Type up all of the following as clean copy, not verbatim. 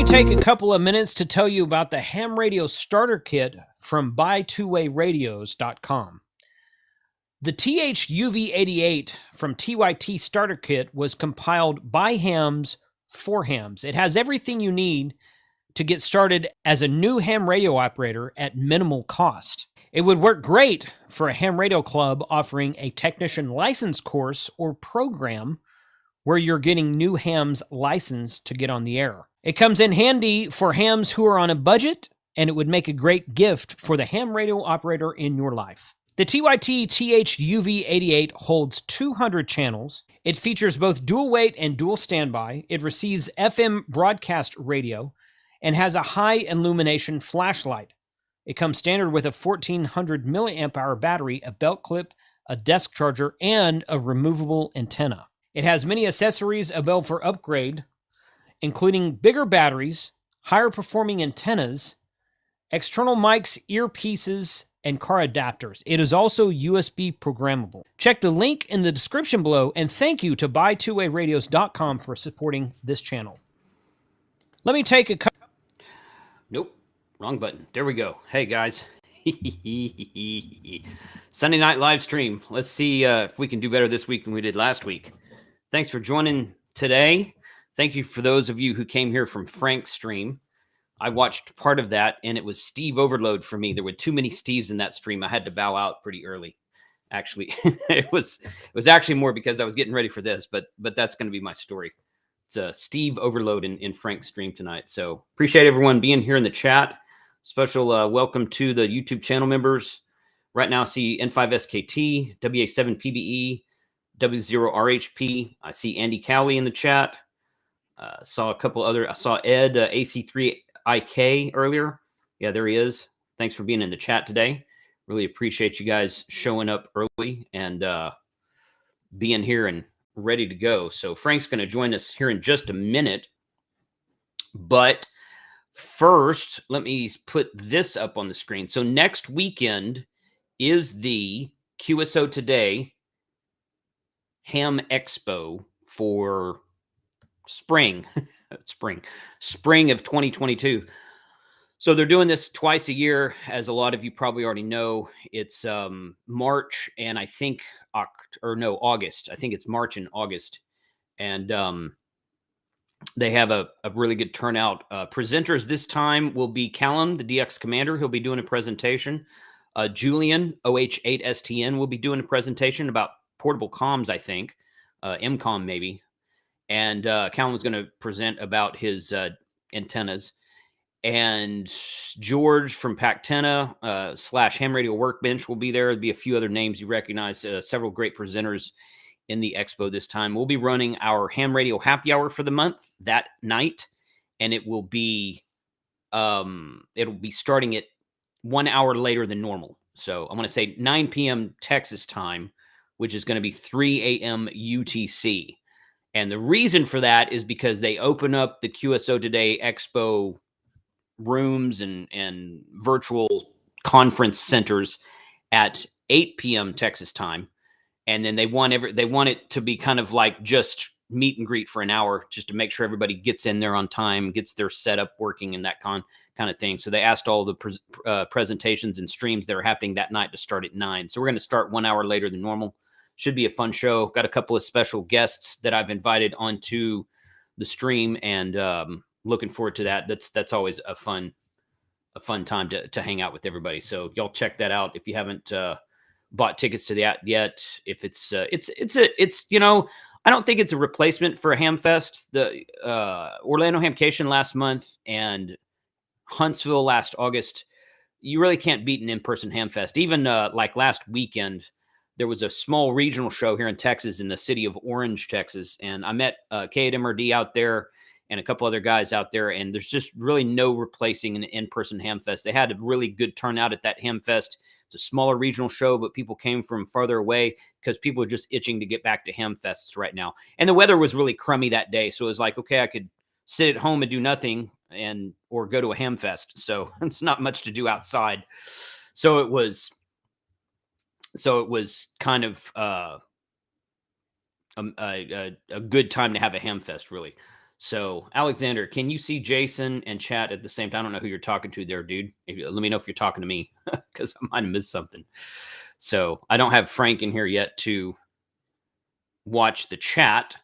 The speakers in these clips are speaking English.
take a couple of minutes to tell you about the ham radio starter kit from buytwowayradios.com. The THUV88 from TYT starter kit was compiled by hams for hams. It has everything you need to get started as a new ham radio operator at minimal cost. It would work great for a ham radio club offering a technician license course or program where you're getting new hams licensed to get on the air. It comes in handy for hams who are on a budget, and it would make a great gift for the ham radio operator in your life. The TYT THUV88 holds 200 channels. It features both dual weight and dual standby. It receives FM broadcast radio and has a high illumination flashlight. It comes standard with a 1400 milliamp hour battery, a belt clip, a desk charger, and a removable antenna. It has many accessories available for upgrade, including bigger batteries, higher performing antennas, external mics, earpieces, and car adapters. It is also USB programmable. Check the link in the description below, and thank you to buytwowayradios.com for supporting this channel. Let me take a Nope, wrong button. There we go. Hey guys. Sunday night live stream. Let's see if we can do better this week than we did last week. Thanks for joining today. Thank you for those of you who came here from Frank's stream. I watched part of that, and it was Steve overload for me. There were too many Steves in that stream. I had to bow out pretty early. Actually, it was actually more because I was getting ready for this, but that's going to be my story. It's a Steve overload in Frank's stream tonight. So appreciate everyone being here in the chat. Special welcome to the YouTube channel members. Right now, I see N5SKT, WA7PBE, W0RHP. I see Andy Cowley in the chat. Saw a couple other. I saw Ed AC3IK earlier. Yeah, there he is. Thanks for being in the chat today. Really appreciate you guys showing up early and being here and ready to go. So Frank's going to join us here in just a minute. But first, let me put this up on the screen. So next weekend is the QSO Today Ham Expo for spring of 2022. So they're doing this twice a year, as a lot of you probably already know. It's March and I think August. I think it's March and August, and they have a really good turnout. Presenters this time will be Callum, the DX Commander. He'll be doing a presentation. Julian, OH8STN, will be doing a presentation about portable comms, I think, MCOM maybe. And Callum was going to present about his antennas. And George from Pactena / Ham Radio Workbench will be there. There'll be a few other names you recognize, several great presenters in the expo this time. We'll be running our Ham Radio Happy Hour for the month that night. And it will be starting at 1 hour later than normal. So I'm going to say 9 p.m. Texas time, which is going to be 3 a.m. UTC. And the reason for that is because they open up the QSO Today Expo rooms and virtual conference centers at 8 p.m. Texas time. And then they want it to be kind of like just meet and greet for an hour, just to make sure everybody gets in there on time, gets their setup working and that kind of thing. So they asked all the presentations and streams that are happening that night to start at 9. So we're going to start 1 hour later than normal. Should be a fun show. Got a couple of special guests that I've invited onto the stream, and looking forward to that. That's always a fun time to hang out with everybody. So y'all check that out if you haven't bought tickets to that yet. If it's you know, I don't think it's a replacement for a Ham Fest. The Orlando Hamcation last month and Huntsville last August, you really can't beat an in-person Ham Fest. Even like last weekend, there was a small regional show here in Texas, in the city of Orange, Texas. And I met K at MRD out there and a couple other guys out there. And there's just really no replacing an in-person Ham Fest. They had a really good turnout at that Ham Fest. It's a smaller regional show, but people came from farther away because people are just itching to get back to Ham Fests right now. And the weather was really crummy that day. So it was like, okay, I could sit at home and do nothing or go to a Ham Fest. So it's not much to do outside. So it was kind of a good time to have a Ham Fest, really. So, Alexander, can you see Jason and chat at the same time? I don't know who you're talking to there, dude. Let me know if you're talking to me because I might have missed something. So, I don't have Frank in here yet to watch the chat,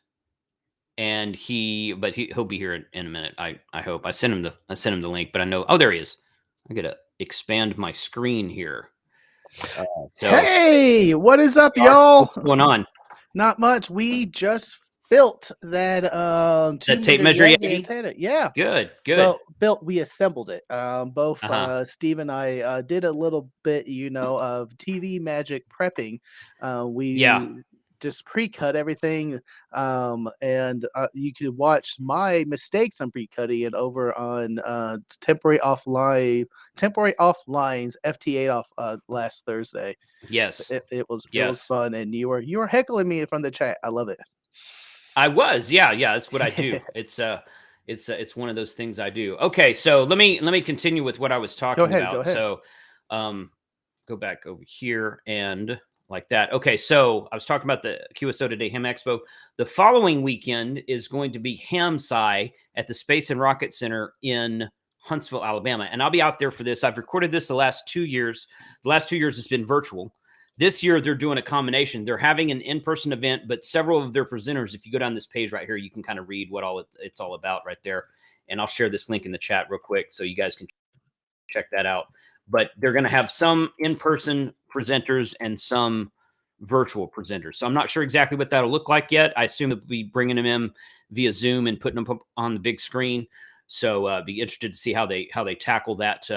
and he'll be here in a minute. I hope. I sent him the link, but I know. Oh, there he is. I gotta expand my screen here. Hey, what is up, y'all? What's going on? Not much. We just built that That tape measure Yeti? antenna. Yeah. Good. Well, we assembled it. Both Steve and I did a little bit, of TV magic prepping. We just pre-cut everything, and you could watch my mistakes on pre-cutting it over on temporary offlines FT8 off last Thursday. Yes, it was fun, and you were heckling me from the chat. I love it. I was, yeah, that's what I do. It's one of those things I do. Okay, so let me continue with what I was talking about. Go ahead. So, go back over here and like that. Okay, so I was talking about the QSO Today Ham Expo. The following weekend is going to be HamSCI at the Space and Rocket Center in Huntsville, Alabama, and I'll be out there for this. I've recorded this the last 2 years. The last 2 years it's been virtual. This year, they're doing a combination. They're having an in-person event, but several of their presenters, if you go down this page right here, you can kind of read what it's all about right there. And I'll share this link in the chat real quick so you guys can check that out. But they're going to have some in-person presenters and some virtual presenters. So I'm not sure exactly what that'll look like yet. I assume they'll be bringing them in via Zoom and putting them up on the big screen. So be interested to see how they tackle that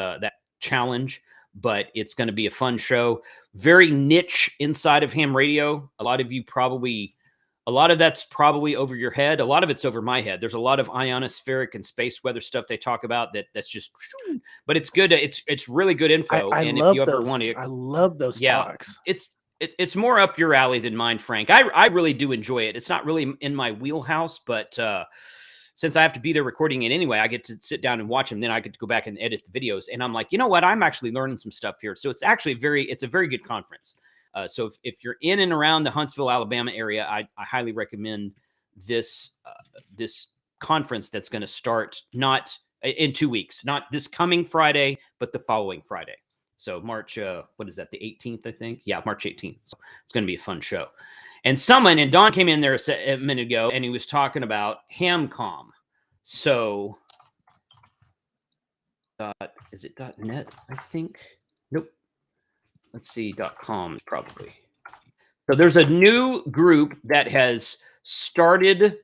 challenge. But it's going to be a fun show. Very niche inside of ham radio. A lot of that's probably over your head. A lot of it's over my head. There's a lot of ionospheric and space weather stuff they talk about that's just, but it's good. It's really good info. I and love if you ever those. want to, I love those talks. It's more up your alley than mine, Frank. I really do enjoy it. It's not really in my wheelhouse, but since I have to be there recording it anyway, I get to sit down and watch them. Then I get to go back and edit the videos. And I'm like, you know what? I'm actually learning some stuff here. So it's actually it's a very good conference. So if you're in and around the Huntsville, Alabama area, I highly recommend this conference that's going to start not in 2 weeks, not this coming Friday, but the following Friday. So March, what is that? The 18th, I think. Yeah, March 18th. So it's going to be a fun show. And Don came in there a minute ago, and he was talking about HamCom. So, is it .net, I think? Nope. Let's see, .com probably. So there's a new group that has started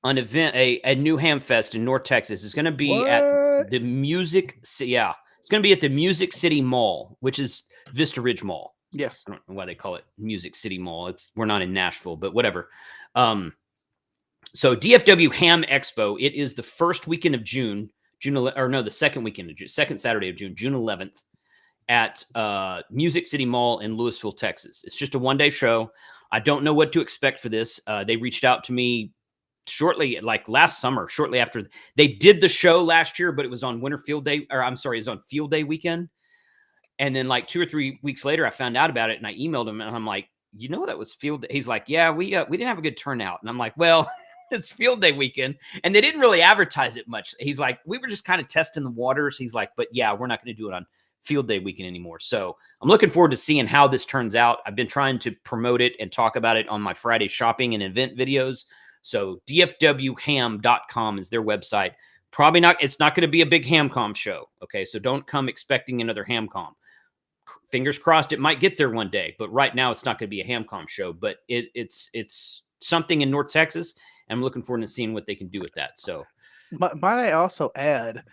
an event, a new ham fest in North Texas. It's going to be at the Music City. Yeah, it's going to be at the Music City Mall, which is Vista Ridge Mall. Yes. I don't know why they call it Music City Mall. We're not in Nashville, but whatever. So DFW Ham Expo, it is the first weekend of June, the second weekend of June, second Saturday of June 11th at Music City Mall in Louisville, Texas. It's just a one-day show. I don't know what to expect for this. They reached out to me shortly, like last summer, shortly after they did the show last year, but it was on Field Day weekend. And then like 2 or 3 weeks later, I found out about it and I emailed him and I'm like, that was field day. He's like, yeah, we didn't have a good turnout. And I'm like, well, it's field day weekend. And they didn't really advertise it much. He's like, we were just kind of testing the waters. He's like, but yeah, we're not going to do it on field day weekend anymore. So I'm looking forward to seeing how this turns out. I've been trying to promote it and talk about it on my Friday shopping and event videos. So dfwham.com is their website. It's not going to be a big HamCom show. Okay. So don't come expecting another HamCom. Fingers crossed it might get there one day, but right now it's not going to be a HamCom show, but it's something in North Texas. And I'm looking forward to seeing what they can do with that. So might I also add,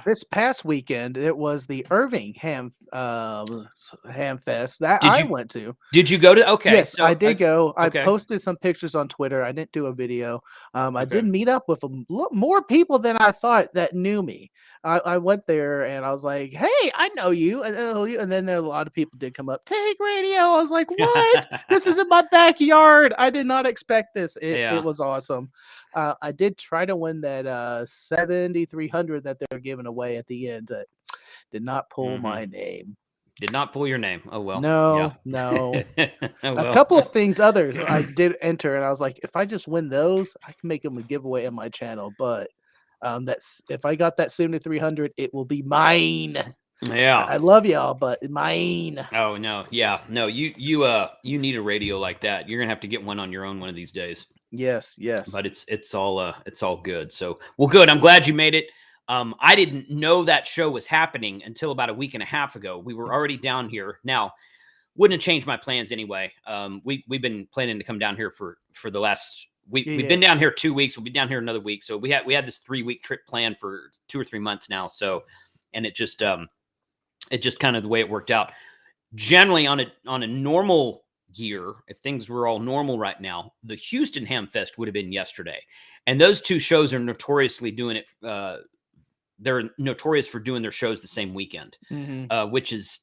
this past weekend, it was the Irving Ham Fest that I went to. Did you go to? Okay. Yes, so I did go. I okay. posted some pictures on Twitter. I didn't do a video. I did meet up with more people than I thought that knew me. I went there and I was like, hey, I know you. And then there a lot of people did come up, take radio. I was like, what? This is in my backyard. I did not expect this. It was awesome. I did try to win that 7,300 that they're giving away at the end. Did not pull my name. Did not pull your name. Oh well. No. Oh, A well. couple of things others I did enter, and I was like, if I just win those, I can make them a giveaway on my channel. But that's if I got that 7300, it will be mine. Yeah. I love y'all, but mine. Oh no. Yeah. No. You need a radio like that. You're gonna have to get one on your own one of these days. Yes. But it's all good. So well, good. I'm glad you made it. I didn't know that show was happening until about a week and a half ago. We were already down here. Now, wouldn't have changed my plans anyway. We've been planning to come down here for the last week. We've been down here 2 weeks. We'll be down here another week. So we had this 3-week trip planned for 2 or 3 months now. So, and it just kind of the way it worked out. Generally on a normal year, if things were all normal right now, the Houston Ham Fest would have been yesterday. And those two shows are notoriously doing it. They're notorious for doing their shows the same weekend, which is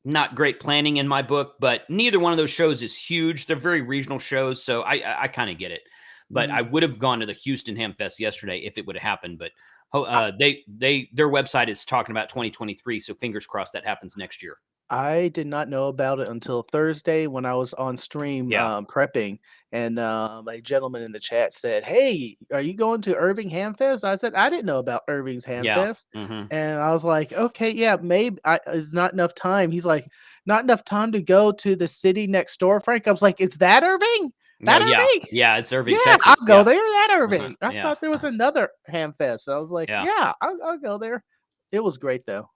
not great planning in my book, but neither one of those shows is huge. They're very regional shows. So I kind of get it, but I would have gone to the Houston Ham Fest yesterday if it would have happened, but their website is talking about 2023. So fingers crossed that happens next year. I did not know about it until Thursday when I was on stream prepping, and a gentleman in the chat said, "Hey, are you going to Irving Ham Fest?" I said, "I didn't know about Irving's Ham Fest," and I was like, "Okay, yeah, maybe it's not enough time." He's like, "Not enough time to go to the city next door, Frank." I was like, "Is that Irving? That Irving? Yeah, it's Irving, yeah, Texas. I'll go there. That Irving." I thought there was another Ham Fest. So I was like, "Yeah, I'll go there." It was great though.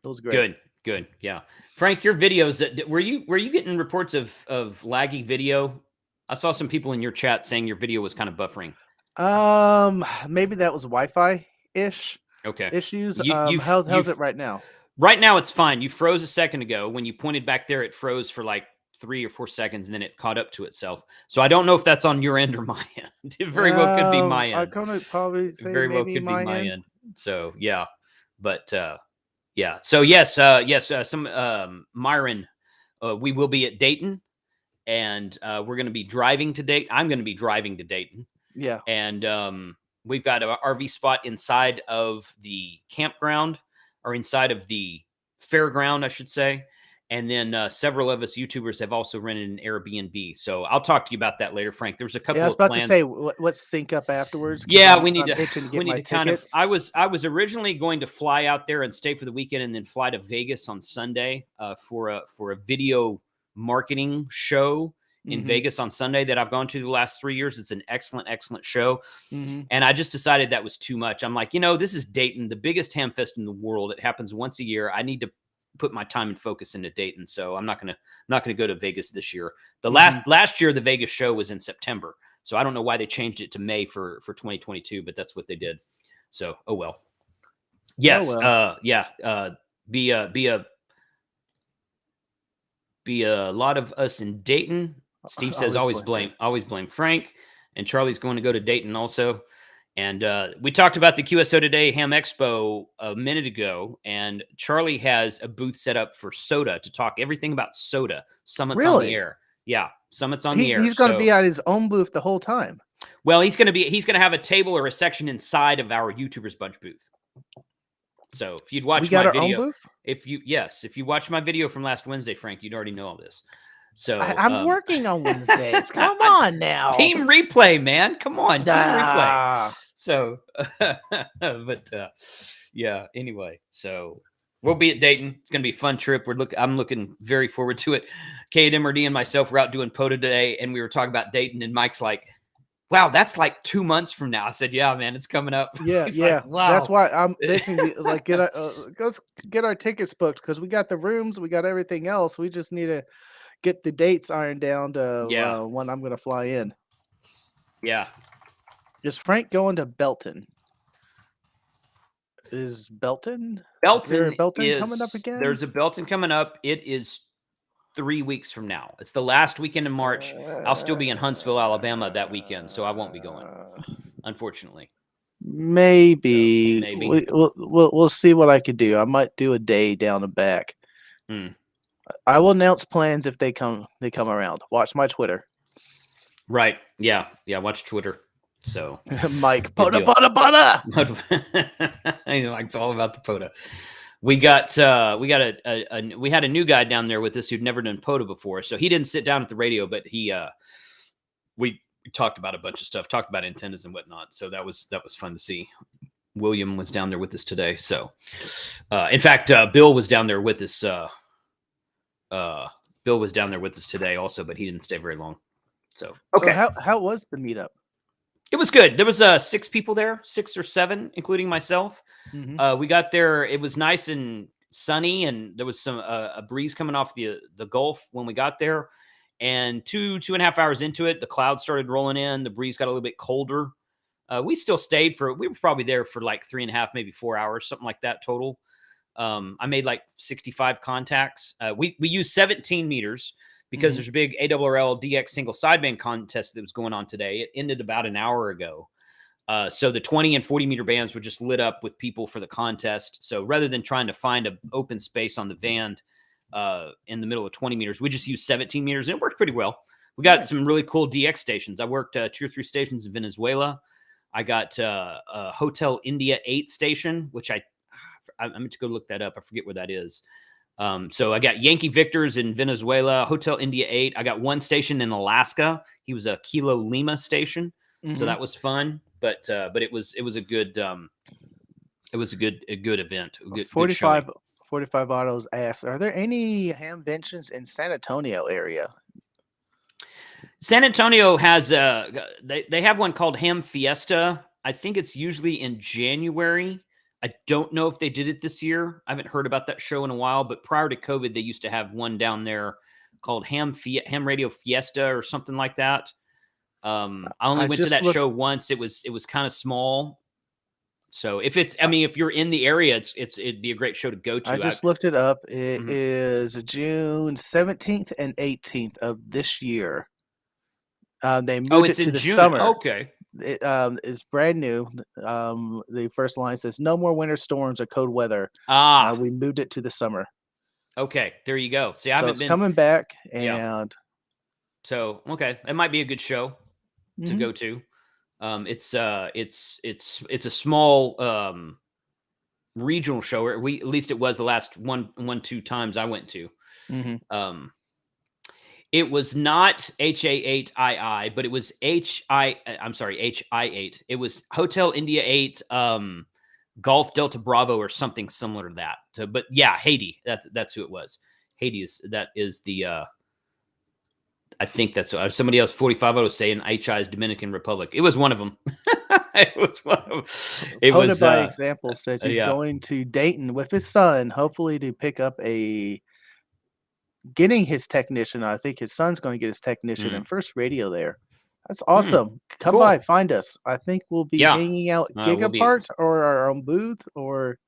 It was great. Good. Yeah. Frank, your videos, were you getting reports of laggy video? I saw some people in your chat saying your video was kind of buffering. Maybe that was Wi-Fi ish. Okay. Issues. How's it right now? Right now it's fine. You froze a second ago. When you pointed back there, it froze for like 3 or 4 seconds, and then it caught up to itself. So I don't know if that's on your end or my end. It very well could be my end. I kind of probably say very maybe well could my be my end. end. So yeah, but yeah. So yes, Myron, we will be at Dayton, and we're going to be driving to Dayton. I'm going to be driving to Dayton. Yeah. And we've got an RV spot inside of the campground, or inside of the fairground, I should say. And then several of us YouTubers have also rented an Airbnb. So I'll talk to you about that later, Frank. There's a couple I was of about plans. to say, let's sync up afterwards. Yeah, we need to get my kind of. tickets. I was originally going to fly out there and stay for the weekend, and then fly to Vegas on Sunday for a video marketing show in Vegas on Sunday that I've gone to the last 3 years. It's an excellent show, and I just decided that was too much. I'm like, this is Dayton, the biggest ham fest in the world. It happens once a year. I need to put my time and focus into Dayton, so I'm not gonna go to Vegas this year. The last year the Vegas show was in September, so I don't know why they changed it to May for 2022, but that's what they did. So oh well. Yes, be a lot of us in Dayton. Steve says always blame Frank, and Charlie's going to go to Dayton also. And we talked about the QSO Today Ham Expo a minute ago, and Charlie has a booth set up for soda to talk everything about soda. Summit's on the air. Yeah, Summit's on the air. He's going to be at his own booth the whole time. Well, he's going to have a table or a section inside of our YouTubers Bunch booth. So if you'd watch my video, own booth? if you watch my video from last Wednesday, Frank, you'd already know all this. So I'm working on Wednesdays. Come on now. Team replay, man. Come on, team replay. So, but yeah. Anyway, so we'll be at Dayton. It's gonna be a fun trip. I'm looking very forward to it. Kate, MRD, and myself were out doing POTA today, and we were talking about Dayton. And Mike's like, "Wow, that's like 2 months from now." I said, "Yeah, man, it's coming up." Yeah, like, wow. That's why I'm listening. Like, let's get our tickets booked, because we got the rooms, we got everything else. We just need to get the dates ironed down to when I'm going to fly in. Yeah. Is Frank going to Belton? Is Belton? Belton coming up again? There's a Belton coming up. It is 3 weeks from now. It's the last weekend in March. I'll still be in Huntsville, Alabama that weekend, so I won't be going, unfortunately. Maybe. We'll see what I could do. I might do a day down and back. I will announce plans if they come around. Watch my Twitter. Right. Yeah. Watch Twitter. So Mike, POTA. Mike's all about the POTA. we had a new guy down there with us who'd never done POTA before, so he didn't sit down at the radio, but we talked about a bunch of stuff, talked about antennas and whatnot. So that was fun to see. William was down there with us today. So, in fact, Bill was down there with us. Bill was down there with us today also, but he didn't stay very long. So, okay. So how was the meetup? It was good. There was 6 people there, 6 or 7, including myself. Mm-hmm. We got there. It was nice and sunny, and there was some a breeze coming off the Gulf when we got there. And 2.5 hours into it, the clouds started rolling in. The breeze got a little bit colder. We still stayed we were probably there for like 3.5, maybe 4 hours, something like that total. I made like 65 contacts. We used 17 meters because there's a big ARRL DX single sideband contest that was going on today. It ended about an hour ago. So the 20 and 40 meter bands were just lit up with people for the contest. So rather than trying to find an open space on the band in the middle of 20 meters, we just used 17 meters, and it worked pretty well. We got some really cool DX stations. I worked 2 or 3 stations in Venezuela. I got a Hotel India 8 station, which I meant to go look that up. I forget where that is. So I got Yankee Victors in Venezuela, Hotel India 8. I got one station in Alaska. He was a Kilo Lima station. So that was fun. But it was a good event. A good, 45 Autos asks, are there any hamventions in San Antonio area? San Antonio has they have one called Ham Fiesta. I think it's usually in January. I don't know if they did it this year. I haven't heard about that show in a while, but prior to COVID, they used to have one down there called Ham Radio Fiesta or something like that. I only went to that show once. It was kind of small. So if you're in the area, it'd be a great show to go to. I just looked it up. It is June 17th and 18th of this year. They moved it to the June. summer. Okay. It is brand new. The first line says, "No more winter storms or cold weather." We moved it to the summer. Okay, there you go. See, I haven't been coming back, and so okay, it might be a good show to go to. It's a small regional show. Or at least it was the last 1-2 times I went to. It was not HA8II, but it was HI8. It was Hotel India 8, Golf Delta Bravo, or something similar to that. But yeah, Haiti. That's who it was. Haiti is the. I think that's somebody else. 45 was saying HI is Dominican Republic. It was one of them. It was one of them. POTA by example says he's going to Dayton with his son, hopefully to pick up getting his technician. I think his son's going to get his technician and first radio there. That's awesome. Come by, find us. I think we'll be hanging out Gigapart or our own booth, or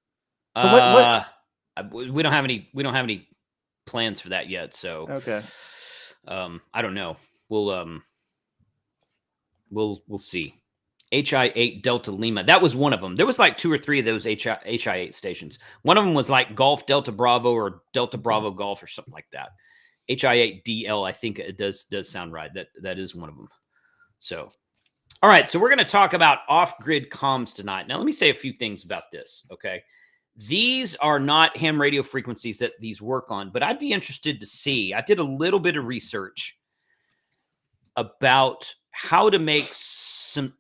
so what? We don't have any plans for that yet. So okay. I don't know. We'll see. HI8 Delta Lima. That was one of them. There was like 2 or 3 of those HI8 stations. One of them was like Golf Delta Bravo or Delta Bravo Golf or something like that. HI8DL, I think it does sound right. That is one of them. So, all right. So we're going to talk about off-grid comms tonight. Now, let me say a few things about this. Okay. These are not ham radio frequencies that these work on, but I'd be interested to see. I did a little bit of research about how to make some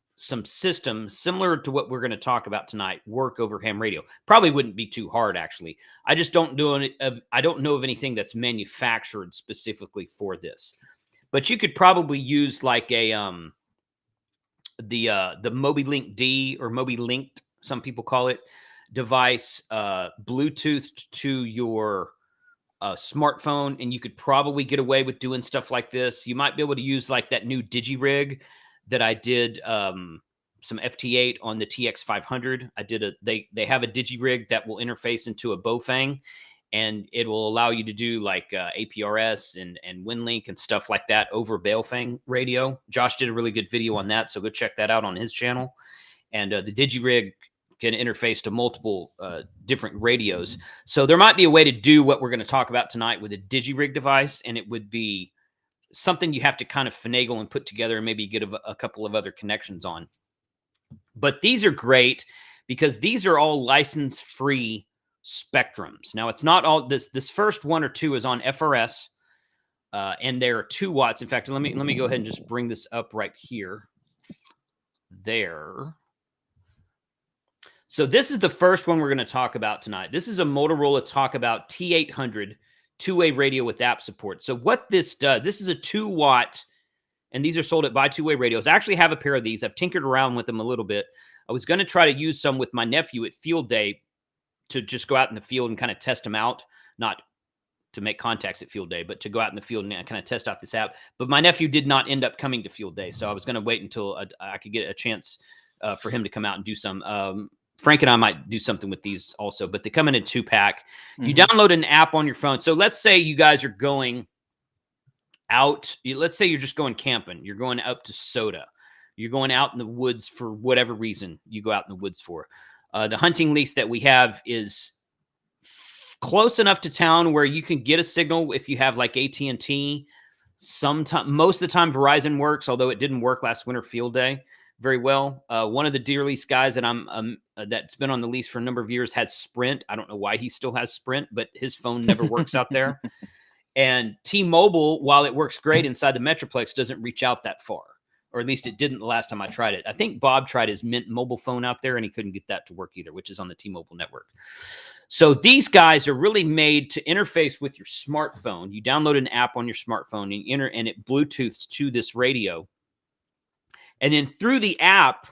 systems similar to what we're going to talk about tonight work over ham radio. Probably wouldn't be too hard, actually. I just don't know of anything that's manufactured specifically for this. But you could probably use like the MobiLink D or MobiLinked, some people call it, device, Bluetooth to your smartphone, and you could probably get away with doing stuff like this. You might be able to use like that new DigiRig that I did some FT8 on the TX500. They have a DigiRig that will interface into a Bofang, and it will allow you to do like APRS and WinLink and stuff like that over Bofang radio. Josh did a really good video on that, so go check that out on his channel. And the DigiRig can interface to multiple different radios. So there might be a way to do what we're going to talk about tonight with a DigiRig device, and it would be something you have to kind of finagle and put together and maybe get a couple of other connections on. But these are great because these are all license-free spectrums. Now, it's not all this. This first one or two is on FRS, and they're 2 watts. In fact, let me go ahead and just bring this up right here. There. So this is the first one we're going to talk about tonight. This is a Motorola Talk About T800 two-way radio with app support. So what this does, this is a 2 watt, and these are sold at Buy Two-Way Radios. I actually have a pair of these. I've tinkered around with them a little bit. I was going to try to use some with my nephew at field day to just go out in the field and kind of test them out, not to make contacts at field day, but to go out in the field and kind of test out this app. But my nephew did not end up coming to field day, so I was going to wait until I could get a chance for him to come out and do some. Frank and I might do something with these also, but they come in a 2-pack. You download an app on your phone. So let's say you guys are going out. Let's say you're just going camping. You're going up to Soda. You're going out in the woods for whatever reason you go out in the woods for. The hunting lease that we have is close enough to town where you can get a signal if you have like AT&T. Most of the time Verizon works, although it didn't work last winter field day very well. One of the deer lease guys that that's been on the lease for a number of years has Sprint. I don't know why he still has Sprint, but his phone never works out there. And T-Mobile, while it works great inside the Metroplex, doesn't reach out that far. Or at least it didn't the last time I tried it. I think Bob tried his Mint mobile phone out there and he couldn't get that to work either, which is on the T-Mobile network. So these guys are really made to interface with your smartphone. You download an app on your smartphone and it Bluetooths to this radio. And then through the app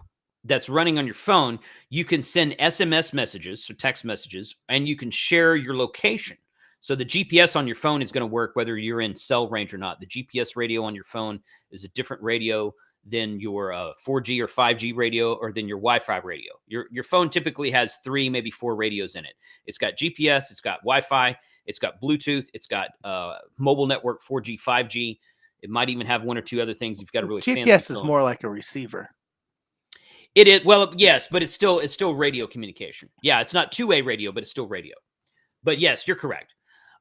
that's running on your phone, you can send SMS messages, so text messages, and you can share your location. So the GPS on your phone is going to work whether you're in cell range or not. The GPS radio on your phone is a different radio than your 4G or 5G radio or than your Wi-Fi radio. Your phone typically has 3, maybe 4 radios in it. It's got GPS, it's got Wi-Fi, it's got Bluetooth, it's got mobile network 4G, 5G. It might even have 1 or 2 other things. You've got a really fancy GPS is phone. more like a receiver. It is, well, yes, but it's still radio communication. Yeah, it's not two-way radio, but it's still radio. But yes, you're correct.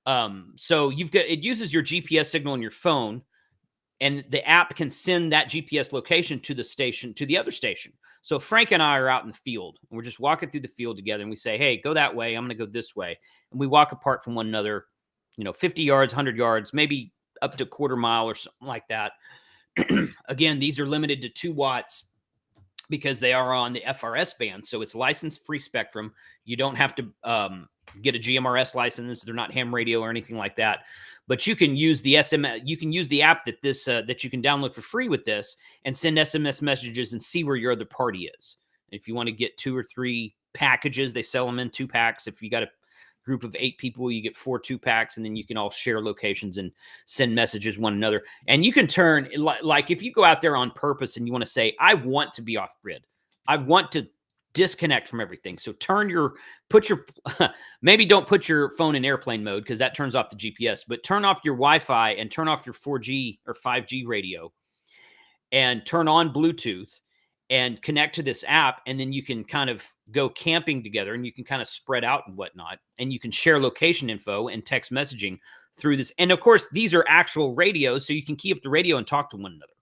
So it uses your GPS signal on your phone, and the app can send that GPS location to the other station. So Frank and I are out in the field, and we're just walking through the field together, and we say, "Hey, go that way. I'm going to go this way," and we walk apart from one another, 50 yards, 100 yards, maybe up to a quarter mile or something like that. Again, these are limited to 2 watts because they are on the FRS band. So it's license-free spectrum. You don't have to get a GMRS license. They're not ham radio or anything like that. But you can use the SMS. You can use the app that you can download for free with this and send SMS messages and see where your other party is. If you want to get 2 or 3 packages, they sell them in 2-packs. If you got a group of 8 people, you get 4 2-packs, and then you can all share locations and send messages one another. And you can turn, like if you go out there on purpose and you want to say, I want to be off grid, I want to disconnect from everything. So maybe don't put your phone in airplane mode because that turns off the GPS, but turn off your Wi-Fi and turn off your 4G or 5G radio and turn on Bluetooth and connect to this app, and then you can kind of go camping together and you can kind of spread out and whatnot, and you can share location info and text messaging through this. And of course, these are actual radios, so you can key up the radio and talk to one another,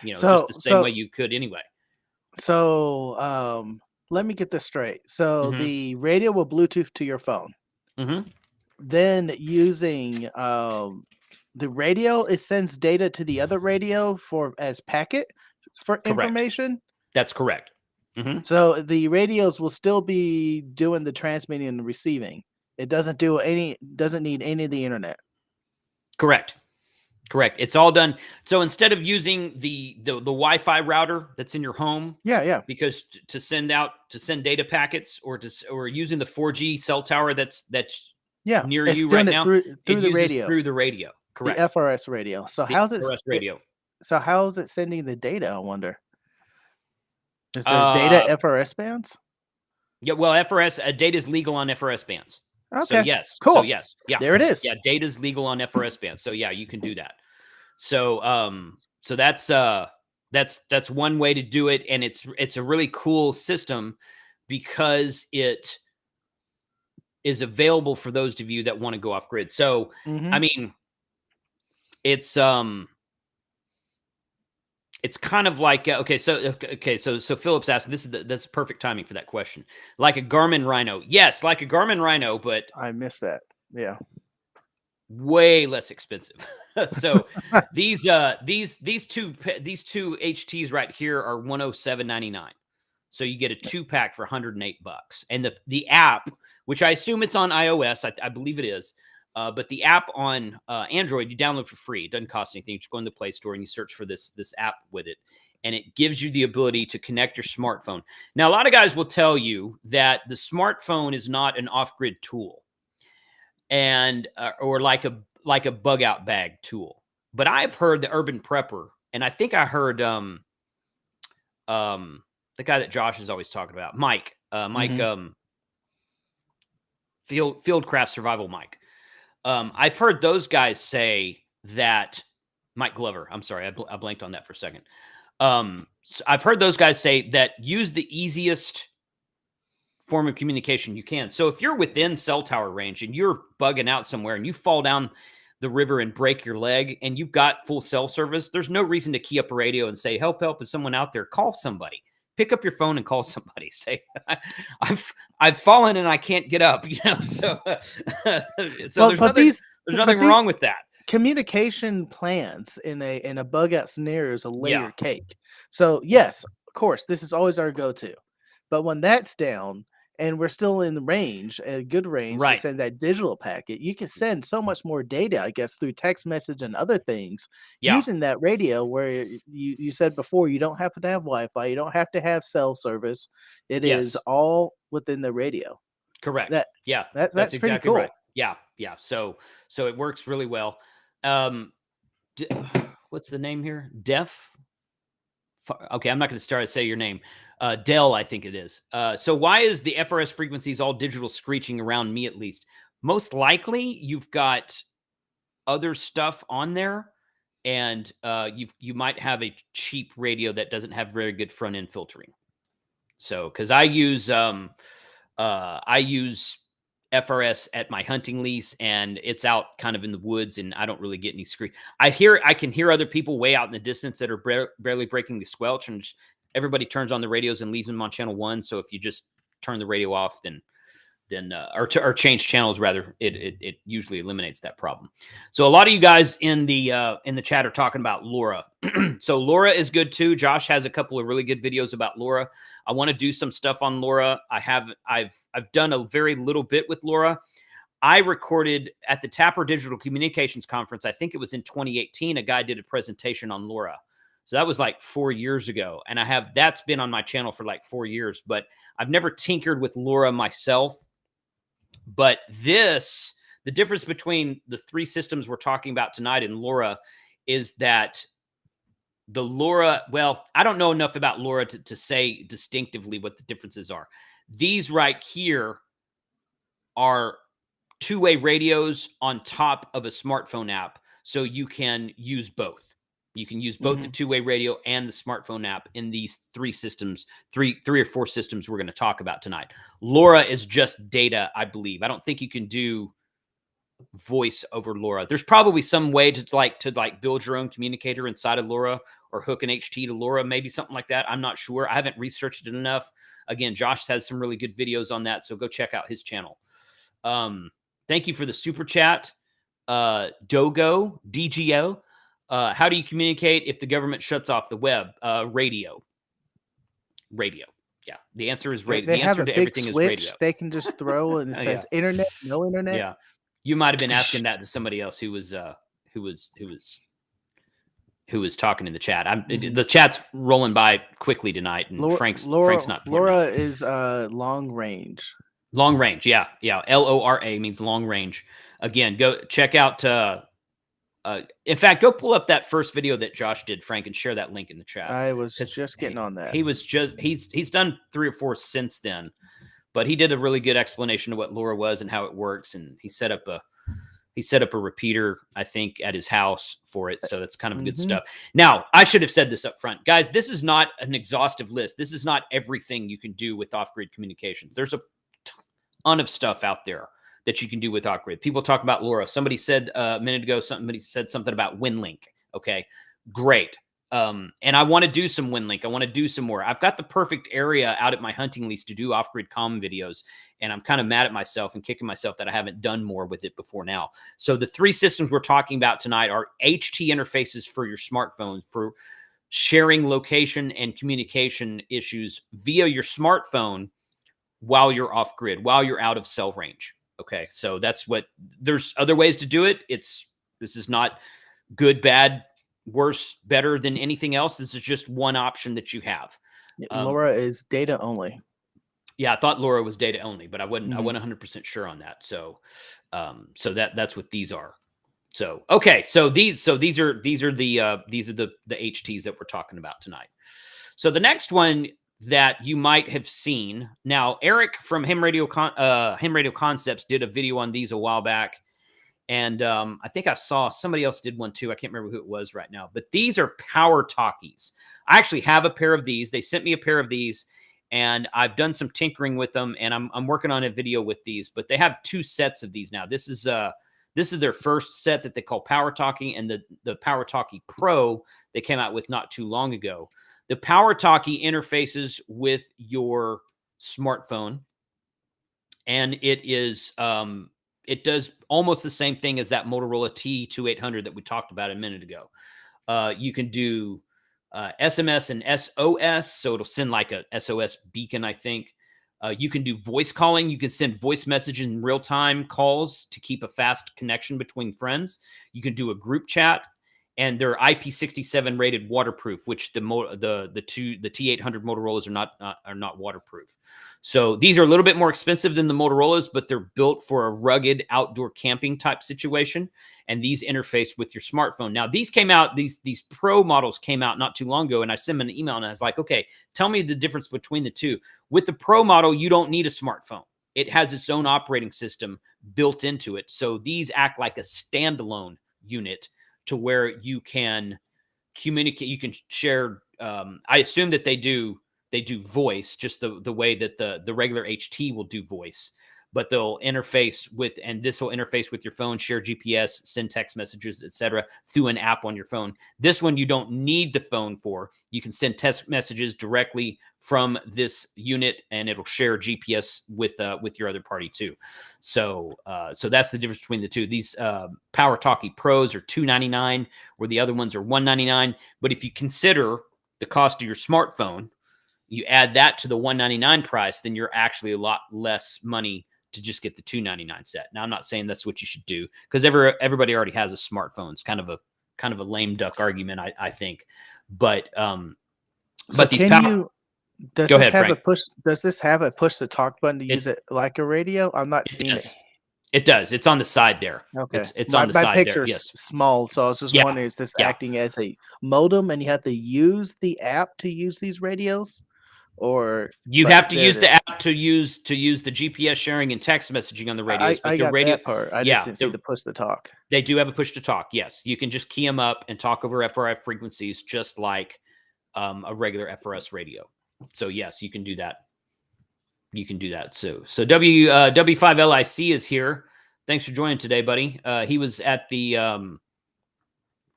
just the same way you could anyway. So let me get this straight. So the radio will Bluetooth to your phone. Then using the radio, it sends data to the other radio as packet for information. That's correct. So the radios will still be doing the transmitting and the receiving. It doesn't need any of the internet. Correct. It's all done. So instead of using the Wi-Fi router that's in your home, because to send data packets or using the 4G cell tower that's near you right now, through the radio. Through the radio. Correct. The FRS radio. So how's it? FRS radio. So how is it sending the data? I wonder. Is there data FRS bands? Yeah, well, data is legal on FRS bands. Okay. So yes. Cool. So yes. Yeah. There it is. Yeah, data is legal on FRS bands. So yeah, you can do that. So so that's one way to do it, and it's a really cool system because it is available for those of you that want to go off grid. So I mean, it's It's kind of like so Philip's asking. That's perfect timing for that question. Like a Garmin Rhino, yes, like a Garmin Rhino, but I missed that. Yeah, way less expensive. So these two HTs right here are $107.99. So you get a 2-pack for $108, and the app, which I assume it's on iOS, I believe it is. But the app on Android, you download for free. It doesn't cost anything. You just go in the Play Store and you search for this app with it. And it gives you the ability to connect your smartphone. Now, a lot of guys will tell you that the smartphone is not an off-grid tool and or like a bug-out bag tool. But I've heard the Urban Prepper, and I think I heard the guy that Josh is always talking about, Mike, Fieldcraft Survival Mike. I've heard those guys say that Mike Glover. I'm sorry, I blanked on that for a second. So I've heard those guys say that use the easiest form of communication you can. So if you're within cell tower range and you're bugging out somewhere and you fall down the river and break your leg and you've got full cell service, there's no reason to key up a radio and say, help, is someone out there? Call somebody. Pick up your phone and call somebody. Say, I've fallen and I can't get up. So there's nothing wrong with that. Communication plans in a bug out scenario is a layer cake. So yes, of course, this is always our go-to. But when that's down and we're still in the range, a good range to send that digital packet, you can send so much more data, I guess, through text message and other things using that radio where you said before, you don't have to have Wi-Fi, you don't have to have cell service. It is all within the radio. Correct. That's exactly pretty cool. Right. Yeah. So it works really well. What's the name here? Okay, I'm not going to start to say your name. Dell, I think it is. So why is the FRS frequencies all digital screeching around me at least? Most likely you've got other stuff on there, and you might have a cheap radio that doesn't have very good front end filtering. So because I use FRS at my hunting lease, and it's out kind of in the woods, and I don't really get any screech. I can hear other people way out in the distance that are barely breaking the squelch, and everybody turns on the radios and leaves them on channel 1. So if you just turn the radio off, then or change channels rather, it usually eliminates that problem. So a lot of you guys in the chat are talking about LoRa. So LoRa is good too. Josh has a couple of really good videos about LoRa. I want to do some stuff on LoRa. I've done a very little bit with LoRa. I recorded at the Tapper Digital Communications Conference. I think it was in 2018. A guy did a presentation on LoRa. So that was like 4 years ago. And that's been on my channel for like 4 years, but I've never tinkered with LoRa myself. But the difference between the 3 systems we're talking about tonight and LoRa is that the LoRa, well, I don't know enough about LoRa to say distinctively what the differences are. These right here are two-way radios on top of a smartphone app, so you can use both. You can use both the two-way radio and the smartphone app in these 3 systems, three or 4 systems we're going to talk about tonight. LoRa is just data, I believe. I don't think you can do voice over LoRa. There's probably some way to build your own communicator inside of LoRa or hook an HT to LoRa, maybe something like that. I'm not sure. I haven't researched it enough. Again, Josh has some really good videos on that, so go check out his channel. Thank you for the super chat, Dogo, DGO. How do you communicate if the government shuts off the web? Radio. Yeah. The answer is radio. They the have answer a to big everything switch is radio. they can just throw and it says internet, no internet. Yeah. You might have been asking that to somebody else who was talking in the chat. The chat's rolling by quickly tonight, and Frank's not. LoRa is long range. Long range, yeah. LoRa means long range. Again, go check out. In fact, go pull up that first video that Josh did, Frank, and share that link in the chat. I was just getting on that. He's done 3 or 4 since then, but he did a really good explanation of what LoRa was and how it works, and he set up a repeater, I think, at his house for it. So that's kind of good stuff. Now, I should have said this up front, guys. This is not an exhaustive list. This is not everything you can do with off-grid communications. There's a ton of stuff out there that you can do with off-grid. People talk about LoRa. Somebody said a minute ago, somebody said something about WinLink. Okay, great. And I want to do some WinLink. I want to do some more. I've got the perfect area out at my hunting lease to do off-grid comm videos, and I'm kind of mad at myself and kicking myself that I haven't done more with it before now. So the 3 systems we're talking about tonight are HT interfaces for your smartphones for sharing location and communication issues via your smartphone while you're off-grid, while you're out of cell range. Okay, so that's what, there's other ways to do it. This is not good, bad, worse, better than anything else. This is just one option that you have. Laura is data only. Yeah, I thought Laura was data only, but I wasn't 100% sure on that. So that's what these are. So okay, so these are the HTs that we're talking about tonight. So the next one that you might have seen, now Eric from Ham Radio Concepts did a video on these a while back. And I think I saw somebody else did one too. I can't remember who it was right now. But these are PowerTalkies. I actually have a pair of these. They sent me a pair of these, and I've done some tinkering with them. And I'm working on a video with these. But they have 2 sets of these now. This is their first set that they call PowerTalkie, and the PowerTalkie Pro they came out with not too long ago. The PowerTalkie interfaces with your smartphone, and it is it does almost the same thing as that Motorola T2800 that we talked about a minute ago. You can do SMS and SOS, so it'll send like a SOS beacon, I think. You can do voice calling. You can send voice messages in real-time calls to keep a fast connection between friends. You can do a group chat, and they're IP67 rated waterproof, which the T800 Motorola's are not waterproof. So these are a little bit more expensive than the Motorola's, but they're built for a rugged outdoor camping type situation. And these interface with your smartphone. Now these came out, these Pro models came out not too long ago, and I sent them an email and I was like, okay, tell me the difference between the two. With the Pro model, you don't need a smartphone. It has its own operating system built into it. So these act like a standalone unit to where you can communicate, you can share. I assume that they do voice, just the way that the regular HT will do voice, but they'll interface with, and this will interface with your phone, share GPS, send text messages, etc., through an app on your phone. This one you don't need the phone for. You can send text messages directly from this unit, and it'll share GPS with your other party too. So that's the difference between the two. These PowerTalkie Pros are $299, where the other ones are $199. But if you consider the cost of your smartphone, you add that to the $199 price, then you're actually a lot less money to just get the $299 set. Now, I'm not saying that's what you should do, because everybody already has a smartphone. It's kind of a lame duck argument, I think. But so these does Go this ahead, have Frank. does this have a push to talk button to use it like a radio? I'm not seeing it. It does. It's on the side there. Okay. It's on the side there. My picture's Yes. small, so I was just wondering, is this acting as a modem and you have to use the app to use these radios? Or you have to use the app to use the GPS sharing and text messaging on the radios. I got that part. I just didn't see the push to talk. They do have a push to talk. Yes, you can just key them up and talk over FRF frequencies, just like a regular FRS radio. So yes, you can do that. You can do that. So W5LIC is here. Thanks for joining today, buddy. He was at the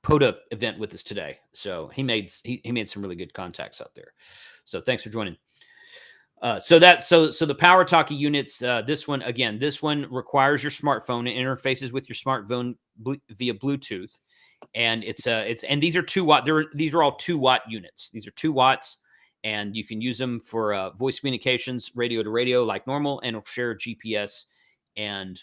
POTA event with us today, so he made some really good contacts out there. So thanks for joining. So the PowerTalkie units. This one requires your smartphone and interfaces with your smartphone via Bluetooth, and and these are 2 watt. These are all 2 watt units. These are 2 watts, and you can use them for voice communications, radio to radio like normal, and it'll share GPS and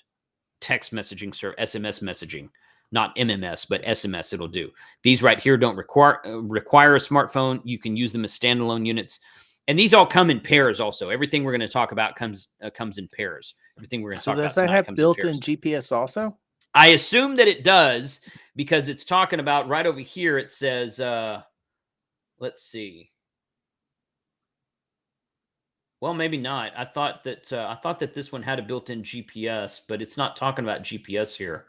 text messaging, SMS messaging. Not MMS, but SMS it'll do. These right here don't require a smartphone. You can use them as standalone units. And these all come in pairs also. Everything we're going to talk about comes in pairs. Everything we're going to talk about does that have built-in GPS also? I assume that it does, because it's talking about right over here. It says, let's see. Well, maybe not. I thought that this one had a built-in GPS, but it's not talking about GPS here.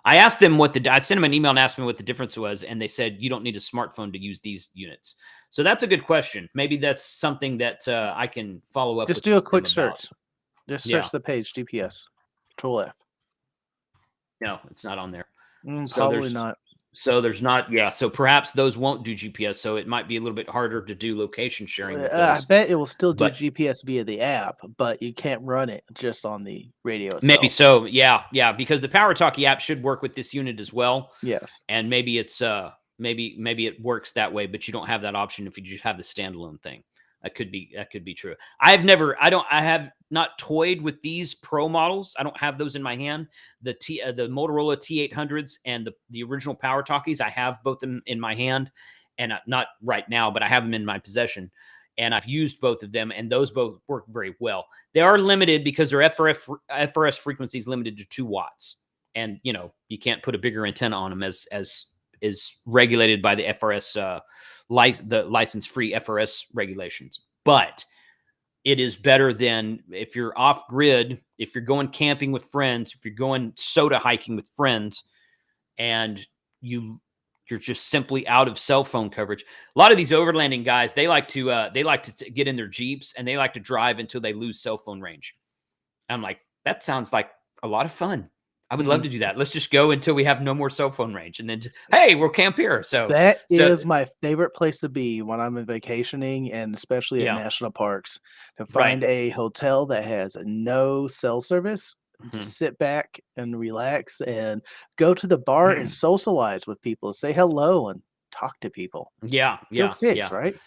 I asked them I sent them an email and asked them what the difference was, and they said you don't need a smartphone to use these units. So that's a good question. Maybe that's something that I can follow up. Just do a quick search. Just search the page GPS. Control F. No, it's not on there. Probably not. So there's not, so perhaps those won't do GPS. So it might be a little bit harder to do location sharing with I those. bet it will still do But GPS via the app, but you can't run it just on the radio maybe itself. so. Yeah. Because the PowerTalkie app should work with this unit as well. Yes. And maybe it's, maybe it works that way, but you don't have that option if you just have the standalone thing. That could be true. I have not toyed with these Pro models. I don't have those in my hand. The Motorola T800s and the original PowerTalkies, I have both them in my hand, and not right now, but I have them in my possession. And I've used both of them, and those both work very well. They are limited because their FRS frequency is limited to 2 watts, and you can't put a bigger antenna on them as is regulated by the FRS the license-free FRS regulations. But it is better than if you're off grid, if you're going camping with friends, if you're going soda hiking with friends, and you're just simply out of cell phone coverage. A lot of these overlanding guys, they like to get in their Jeeps and they like to drive until they lose cell phone range. I'm like, that sounds like a lot of fun. I would love to do that. Let's just go until we have no more cell phone range, and then hey, we'll camp here. So that is my favorite place to be when I'm vacationing, and especially at Yeah. national parks, to find a hotel that has no cell service. Just sit back and relax, and go to the bar and socialize with people, say hello and talk to people. Yeah. Feel fixed, right?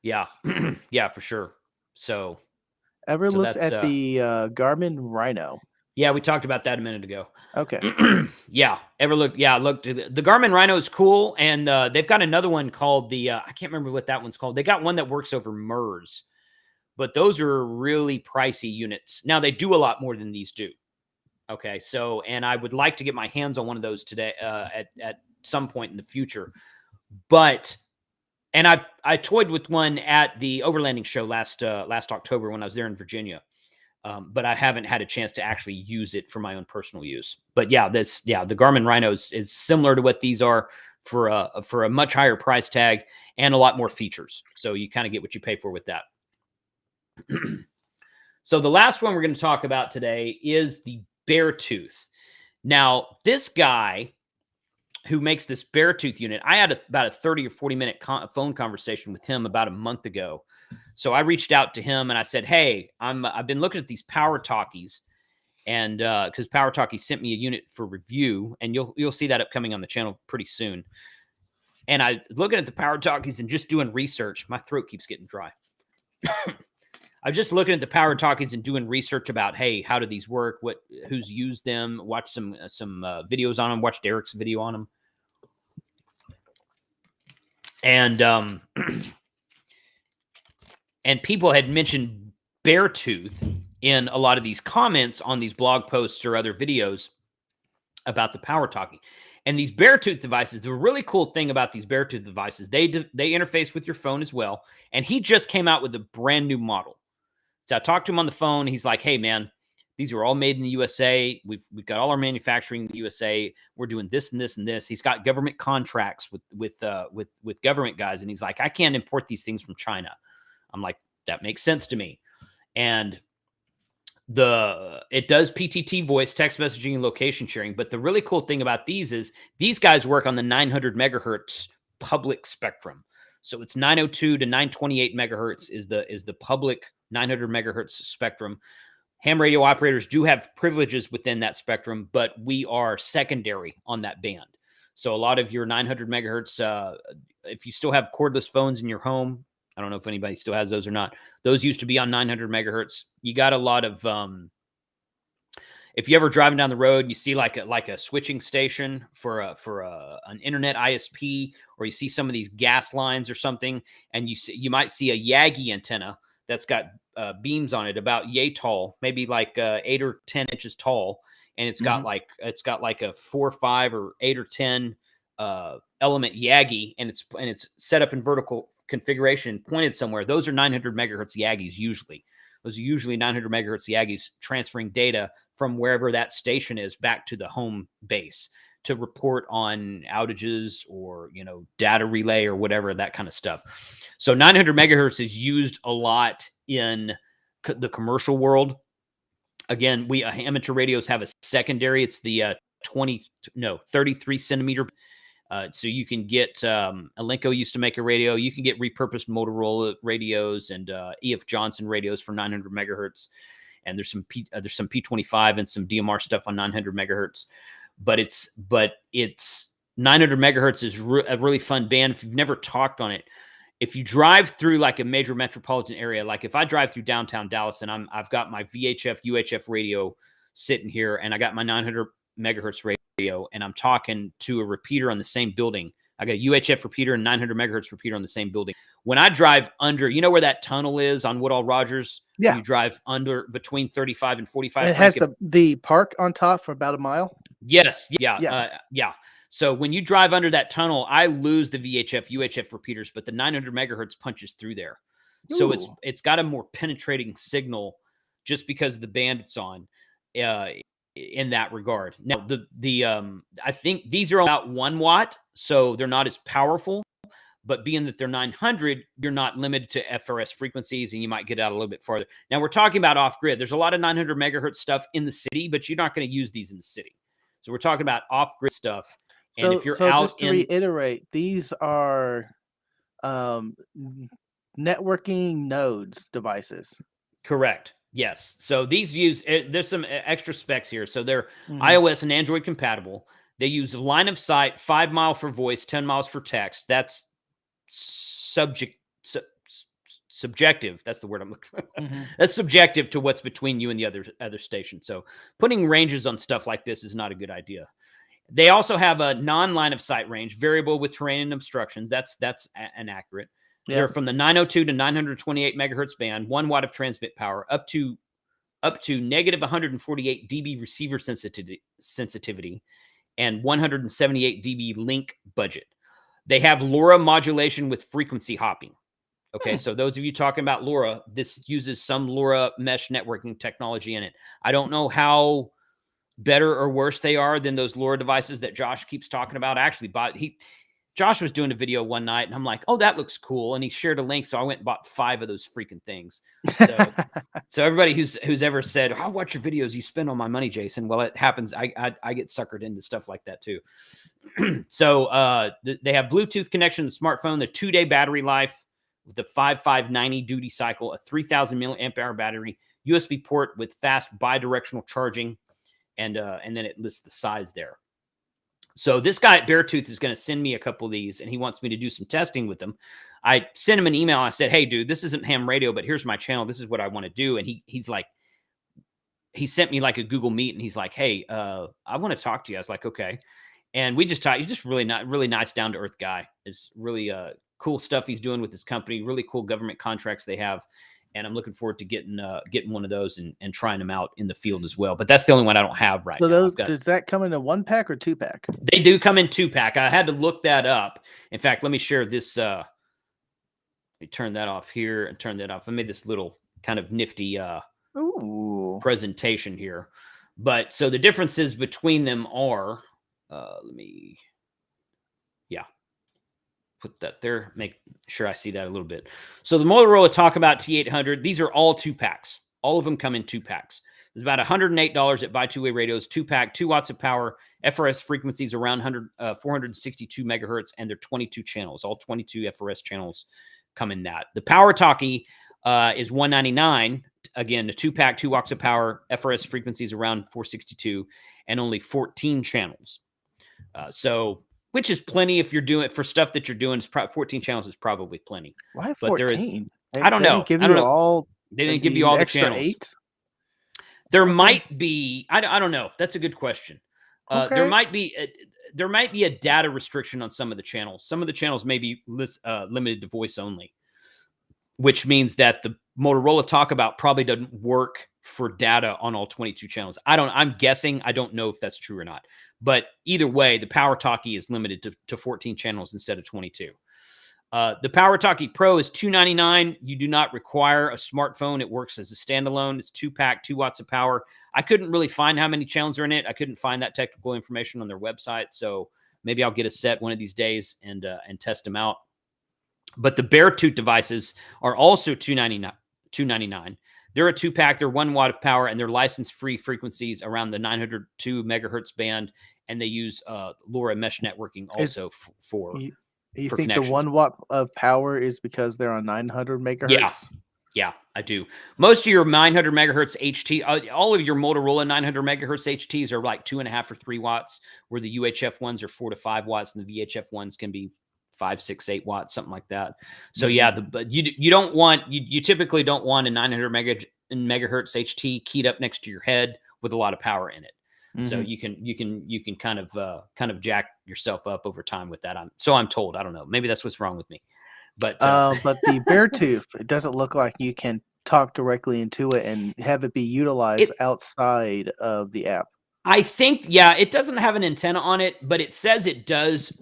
Yeah. Yeah, for sure. So Ever So looked that's, at the Garmin Rhino? yeah, we talked about that a minute ago. Okay. Yeah. Ever looked? Yeah, looked. The Garmin Rhino is cool, and they've got another one called the I can't remember what that one's called. They got one that works over MERS, but those are really pricey units. Now they do a lot more than these do. Okay, so and I would like to get my hands on one of those today at some point in the future, but. And I toyed with one at the Overlanding show last October when I was there in Virginia. But I haven't had a chance to actually use it for my own personal use. But the Garmin Rhinos is similar to what these are for a much higher price tag and a lot more features. So you kind of get what you pay for with that. So the last one we're going to talk about today is the Beartooth. Now, this guy who makes this Beartooth unit, I had about a 30 or 40 minute phone conversation with him about a month ago. So I reached out to him and I said, hey, I've been looking at these PowerTalkies, and because PowerTalkie sent me a unit for review, and you'll see that upcoming on the channel pretty soon. And I looking at the PowerTalkies and just doing research. My throat keeps getting dry. I was just looking at the PowerTalkies and doing research about, hey, how do these work? Who's used them? Watch some videos on them. Watch Derek's video on them. And and people had mentioned Beartooth in a lot of these comments on these blog posts or other videos about the PowerTalkie. And these Beartooth devices, the really cool thing about these Beartooth devices, they interface with your phone as well. And he just came out with a brand new model. So I talked to him on the phone. He's like, hey, man, these are all made in the USA. We've got all our manufacturing in the USA. We're doing this and this and this. He's got government contracts with government guys. And he's like, I can't import these things from China. I'm like, that makes sense to me. And it does PTT voice, text messaging, and location sharing. But the really cool thing about these is these guys work on the 900 megahertz public spectrum. So it's 902 to 928 megahertz is the public 900 megahertz spectrum. Ham radio operators do have privileges within that spectrum, but we are secondary on that band. So a lot of your 900 megahertz, if you still have cordless phones in your home, I don't know if anybody still has those or not. Those used to be on 900 megahertz. You got a lot of, if you ever driving down the road, you see like a switching station for an internet ISP, or you see some of these gas lines or something, and you might see a Yagi antenna that's got beams on it about yay tall, maybe like 8 or 10 inches tall, and it's got like a 4 or 5 or 8 or 10 element Yagi, and it's set up in vertical configuration, pointed somewhere. Those are 900 megahertz Yagis usually. Those are usually 900 megahertz Yagis transferring data from wherever that station is back to the home base to report on outages or, data relay or whatever, that kind of stuff. So 900 megahertz is used a lot in the commercial world. Again, amateur radios have a secondary. It's the 33 centimeter So you can get Lingo used to make a radio. You can get repurposed Motorola radios and E.F. Johnson radios for 900 megahertz. And there's some P25 and some DMR stuff on 900 megahertz. But it's 900 megahertz is a really fun band. If you've never talked on it, if you drive through like a major metropolitan area, like if I drive through downtown Dallas and I've got my VHF, UHF radio sitting here and I got my 900 megahertz radio and I'm talking to a repeater on the same building. I got a UHF repeater and 900 megahertz repeater on the same building. When I drive under, you know where that tunnel is on Woodall Rogers? Yeah. You drive under between 35 and 45. It has the park on top for about a mile. Yes. Yeah. Yeah. So when you drive under that tunnel, I lose the VHF, UHF repeaters, but the 900 megahertz punches through there. Ooh. So it's got a more penetrating signal just because of the band it's on in that regard. Now, I think these are about 1 watt, so they're not as powerful. But being that they're 900, you're not limited to FRS frequencies, and you might get out a little bit farther. Now, we're talking about off-grid. There's a lot of 900 megahertz stuff in the city, but you're not going to use these in the city. So we're talking about off-grid stuff. And if you're out just to reiterate, these are networking nodes devices. Correct. Yes. So these use, there's some extra specs here. So they're iOS and Android compatible. They use line of sight, 5 mile for voice, 10 miles for text. That's subjective. That's the word I'm looking for. That's subjective to what's between you and the other station. So putting ranges on stuff like this is not a good idea. They also have a non-line of sight range, variable with terrain and obstructions. That's inaccurate. Yep. They're from the 902 to 928 megahertz band, 1 watt of transmit power, up to negative 148 dB receiver sensitivity, and 178 dB link budget. They have LoRa modulation with frequency hopping. Okay, so those of you talking about LoRa, this uses some LoRa mesh networking technology in it. I don't know how better or worse they are than those LoRa devices that Josh keeps talking about. Actually, Josh was doing a video one night, and I'm like, "Oh, that looks cool," and he shared a link, so I went and bought 5 of those freaking things. So everybody who's ever said, "I'll watch your videos, you spend all my money, Jason," well, it happens. I get suckered into stuff like that too. So they have Bluetooth connection to the smartphone, the 2-day battery life with the 5590 duty cycle, a 3000 milliamp hour battery, USB port with fast bidirectional charging, and then it lists the size there. So this guy at Beartooth is going to send me a couple of these, and he wants me to do some testing with them. I sent him an email. I said, "Hey, dude, this isn't ham radio, but here's my channel. This is what I want to do." And he's like, he sent me like a Google Meet, and he's like, "Hey, I want to talk to you." I was like, "Okay." And we just talked. He's just really nice, down to earth guy. It's really cool stuff he's doing with his company. Really cool government contracts they have. And I'm looking forward to getting one of those and trying them out in the field as well. But that's the only one I don't have right now. Does that come in a 1-pack or 2-pack? They do come in 2-pack. I had to look that up. In fact, let me share this. Let me turn that off here and turn that off. I made this little kind of nifty presentation here. But so the differences between them are, put that there, make sure I see that a little bit. So the Motorola Talk About T800, these are all 2-packs. All of them come in 2-packs. There's about $108 at Buy Two Way Radios, 2-pack, 2 watts of power, FRS frequencies around 462 megahertz, and they're 22 channels. All 22 FRS channels come in that. The PowerTalkie is $199. Again, the 2-pack, 2 watts of power, FRS frequencies around 462, and only 14 channels. Which is plenty if you're doing it for stuff that you're doing. 14 channels is probably plenty. Why 14? I don't know. They didn't give you all the channels. 8? There might be. I don't know. That's a good question. Okay. There might be a data restriction on some of the channels. Some of the channels may be limited to voice only, which means that the Motorola Talk About probably doesn't work for data on all 22 channels. I'm guessing. I don't know if that's true or not. But either way, the PowerTalkie is limited to 14 channels instead of 22. The PowerTalkie Pro is $299. You do not require a smartphone. It works as a standalone. It's 2-pack, 2 watts of power. I couldn't really find how many channels are in it. I couldn't find that technical information on their website. So maybe I'll get a set one of these days and test them out. But the Beartooth devices are also $299. They're a 2-pack. They're 1 watt of power, and they're license-free frequencies around the 902 megahertz band. And they use LoRa mesh networking also for you for think the connections. 1 watt of power is because they're on 900 megahertz? Yeah, I do. Most of your 900 megahertz HT, all of your Motorola 900 megahertz HTs are like 2.5 or 3 watts, where the UHF ones are 4 to 5 watts, and the VHF ones can be 5, 6, 8 watts, something like that. So yeah, but you don't want you typically don't want a 900 megahertz HT keyed up next to your head with a lot of power in it. So you can kind of jack yourself up over time with that. I'm told. I don't know. Maybe that's what's wrong with me. But the Beartooth, it doesn't look like you can talk directly into it and have it be utilized outside of the app. I think, yeah, it doesn't have an antenna on it, but it says it does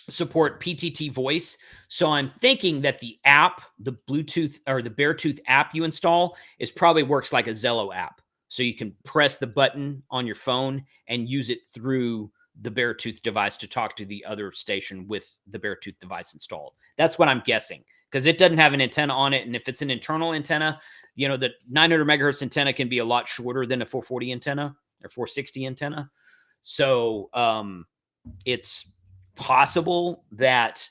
support PTT voice. So I'm thinking that the app, the Bluetooth or the Beartooth app you install, probably works like a Zello app. So you can press the button on your phone and use it through the Beartooth device to talk to the other station with the Beartooth device installed. That's what I'm guessing, because it doesn't have an antenna on it. And if it's an internal antenna, the 900 megahertz antenna can be a lot shorter than a 440 antenna or 460 antenna. So it's possible that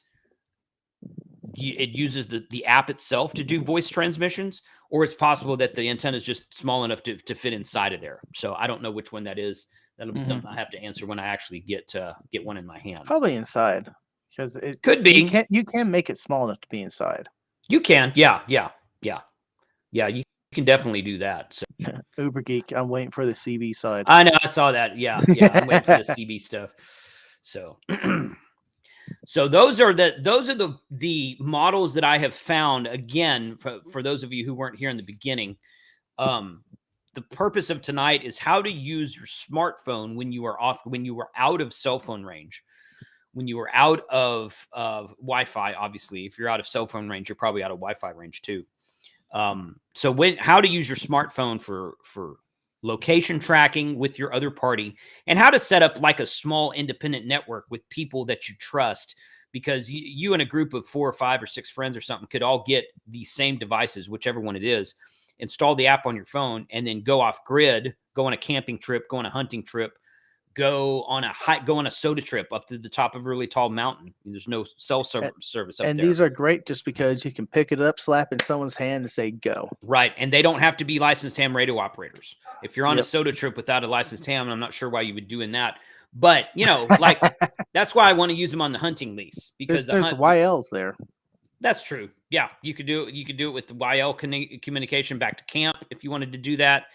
it uses the app itself to do voice transmissions, or it's possible that the antenna is just small enough to fit inside of there. So I don't know which one that is. That'll be something I have to answer when I actually get one in my hands. Probably inside, because it could be. You can make it small enough to be inside. You can, yeah. You can definitely do that. So. Uber geek, I'm waiting for the CB side. I know, I saw that. Yeah, I'm waiting for the CB stuff. So, so those are the models that I have found. Again, for those of you who weren't here in the beginning, the purpose of tonight is how to use your smartphone when you are out of cell phone range, when you are out of Wi-Fi. Obviously, if you're out of cell phone range, you're probably out of Wi-Fi range too. So how to use your smartphone for location tracking with your other party, and how to set up like a small independent network with people that you trust, because you and a group of 4 or 5 or 6 friends or something could all get these same devices, whichever one it is, install the app on your phone, and then go off grid, go on a camping trip, go on a hunting trip, go on a hike, go on a soda trip up to the top of a really tall mountain. There's no cell service up there. And these are great just because you can pick it up, slap in someone's hand, and say go. Right, and they don't have to be licensed ham radio operators. If you're on a soda trip without a licensed ham, I'm not sure why you would doing that. But like that's why I want to use them on the hunting lease, because there's YLs there. That's true. Yeah, you could do it. You could do it with the YL communication back to camp if you wanted to do that.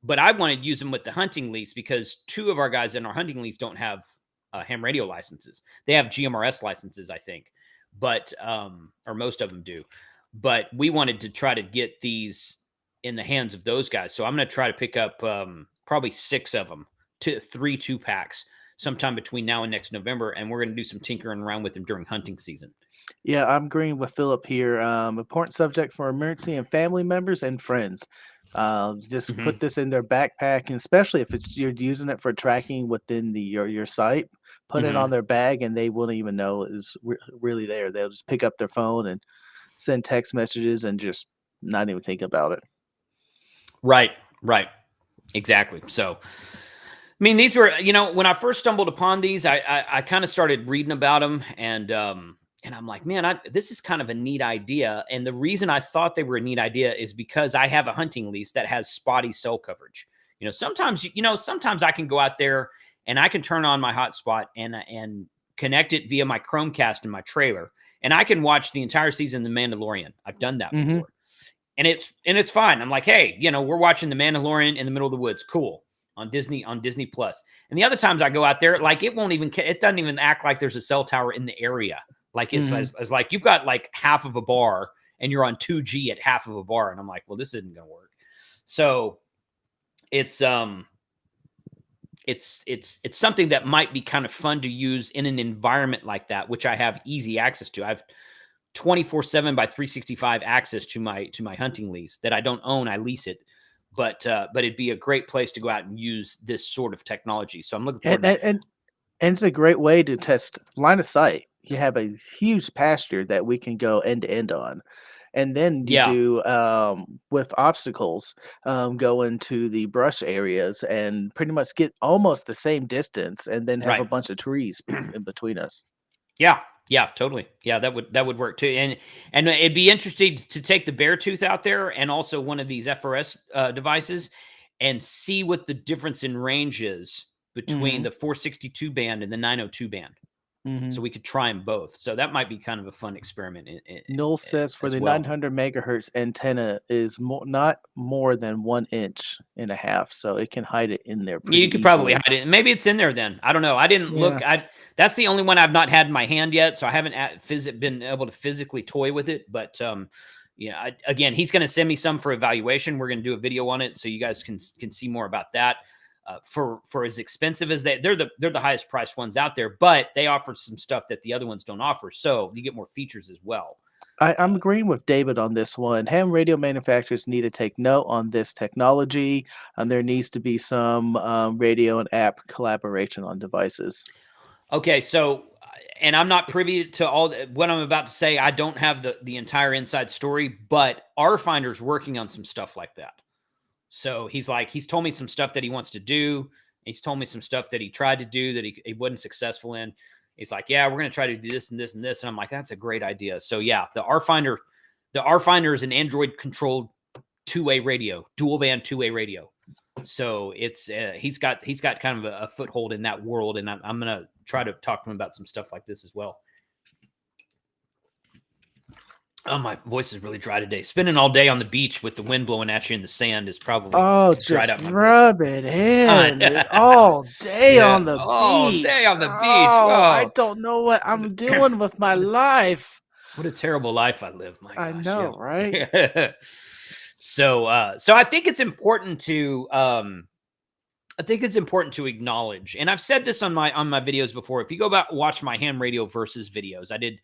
But I wanted to use them with the hunting lease, because 2 of our guys in our hunting lease don't have ham radio licenses. They have GMRS licenses, I think, but or most of them do. But we wanted to try to get these in the hands of those guys. So I'm going to try to pick up probably 6 of them, 3 2-packs sometime between now and next November, and we're going to do some tinkering around with them during hunting season. Yeah, I'm agreeing with Philip here. Important subject for emergency and family members and friends. Just put this in their backpack, and especially if you're using it for tracking within your site, put it on their bag, and they won't even know it's really there. They'll just pick up their phone and send text messages and just not even think about it. Right. Exactly. So, I mean, these were, when I first stumbled upon these, I kind of started reading about them, and I'm like, man, this is kind of a neat idea. And the reason I thought they were a neat idea is because I have a hunting lease that has spotty cell coverage. Sometimes I can go out there and I can turn on my hotspot and connect it via my Chromecast in my trailer, and I can watch the entire season of The Mandalorian. I've done that before, and it's fine. I'm like, hey, we're watching The Mandalorian in the middle of the woods. Cool. On Disney Plus. And the other times I go out there, like it doesn't even act like there's a cell tower in the area. Like it's like you've got like half of a bar and you're on 2G at half of a bar. And I'm like, well, this isn't going to work. So it's something that might be kind of fun to use in an environment like that, which I have easy access to. I have 24/7 by 365 access to my hunting lease that I don't own. I lease it. But it'd be a great place to go out and use this sort of technology. So I'm looking forward to that. And it's a great way to test line of sight. You have a huge pasture that we can go end to end on. and then you do with obstacles, go into the brush areas and pretty much get almost the same distance, and then have a Right. bunch of trees in between us. Yeah. Yeah, totally. Yeah, that would work too. And it'd be interesting to take the Beartooth out there and also one of these FRS devices and see what the difference in range is between Mhm. the 462 band and the 902 band. So Mhm. we could try them both. So that might be kind of a fun experiment Null says for as the well. 900 megahertz antenna is not more than 1.5 inches, so it can hide it in there You pretty could probably easily. hide it. Maybe it's in there then. I don't know. I didn't look. Yeah. That's the only one I've not had in my hand yet, so I haven't been able to physically toy with it. But yeah, again, he's going to send me some for evaluation. We're going to do a video on it, so you guys can see more about that. For as expensive as they're the highest priced ones out there, but they offer some stuff that the other ones don't offer, so you get more features as well. I'm agreeing with David on this one. Ham radio manufacturers need to take note on this technology, and there needs to be some radio and app collaboration on devices. Okay, so and I'm not privy to all what I'm about to say. I don't have the entire inside story, but our finder's working on some stuff like that. So he's told me some stuff that he wants to do. He's told me some stuff that he tried to do that he wasn't successful in. He's like, yeah, we're going to try to do this and this and this. And I'm like, that's a great idea. So yeah, the R Finder is an Android controlled two-way radio, dual band two-way radio. So it's he's got kind of a foothold in that world, and I'm gonna try to talk to him about some stuff like this as well. Oh, my voice is really dry today. Spending all day on the beach with the wind blowing at you in the sand is probably dried Just up my rub voice. it in, dude. All day Yeah, on the all day beach. on the beach. I Oh, don't know what I'm doing with my life. what a terrible life I live. My I gosh, know, right? yeah. So I think it's important to acknowledge, and I've said this on my videos before. If you go back watch my ham radio versus videos, I did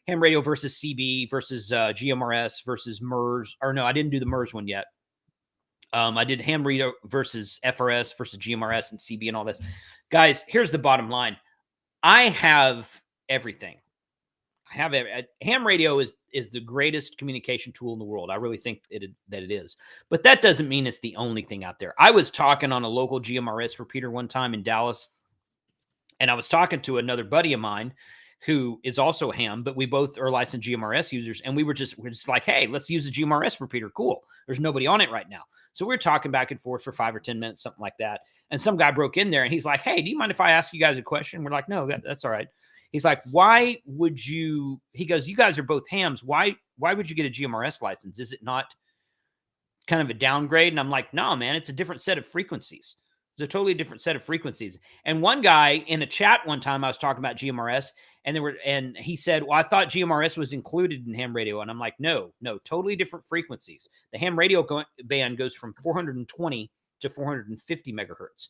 ham radio versus CB versus GMRS versus MERS, or no, I didn't do the MERS one yet. I did ham radio versus FRS versus GMRS and CB and all this. Guys, here's the bottom line. I have everything. Ham radio is the greatest communication tool in the world. I really think that it is. But that doesn't mean it's the only thing out there. I was talking on a local GMRS repeater one time in Dallas, and I was talking to another buddy of mine who is also ham, but we both are licensed GMRS users, and we're just like, hey, let's use a GMRS repeater. Cool. There's nobody on it right now. So we're talking back and forth for 5 or 10 minutes, something like that. And some guy broke in there and he's like, hey, do you mind if I ask you guys a question? We're like, no, that's all right. He's like, why would you, he goes, you guys are both hams. Why would you get a GMRS license? Is it not kind of a downgrade? And I'm like, no, man, it's a different set of frequencies. It's a totally different set of frequencies. And one guy in a chat one time, I was talking about GMRS, and he said, well, I thought GMRS was included in ham radio. And I'm like, no, totally different frequencies. The ham radio band goes from 420 to 450 megahertz.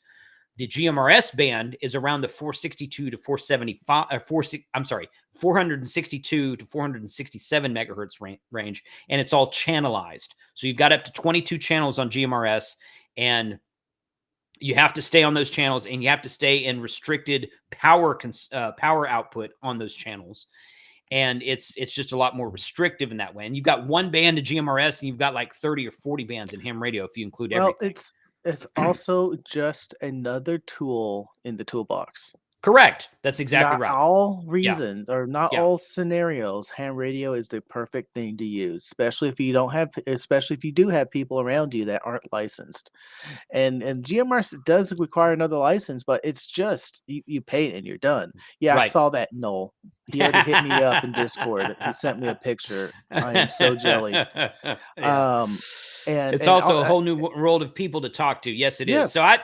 The GMRS band is around the 462 to 475, 462 to 467 megahertz range, and it's all channelized. So you've got up to 22 channels on GMRS, and you have to stay on those channels, and you have to stay in restricted power output on those channels. And it's just a lot more restrictive in that way. And you've got one band of GMRS, and you've got like 30 or 40 bands in ham radio if you include everything. It's also just another tool in the toolbox. Correct. That's exactly Not right. all reasons or not Yeah. all scenarios, ham radio is the perfect thing to use, especially if you do have people around you that aren't licensed. And GMRS does require another license, but it's just you pay it and you're done. Yeah, I Right. saw that. No, he already hit me up in Discord. He sent me a picture. I am so jelly. Yeah. And it's also a whole new world of people to talk to. Yes, it is. Yes. So I've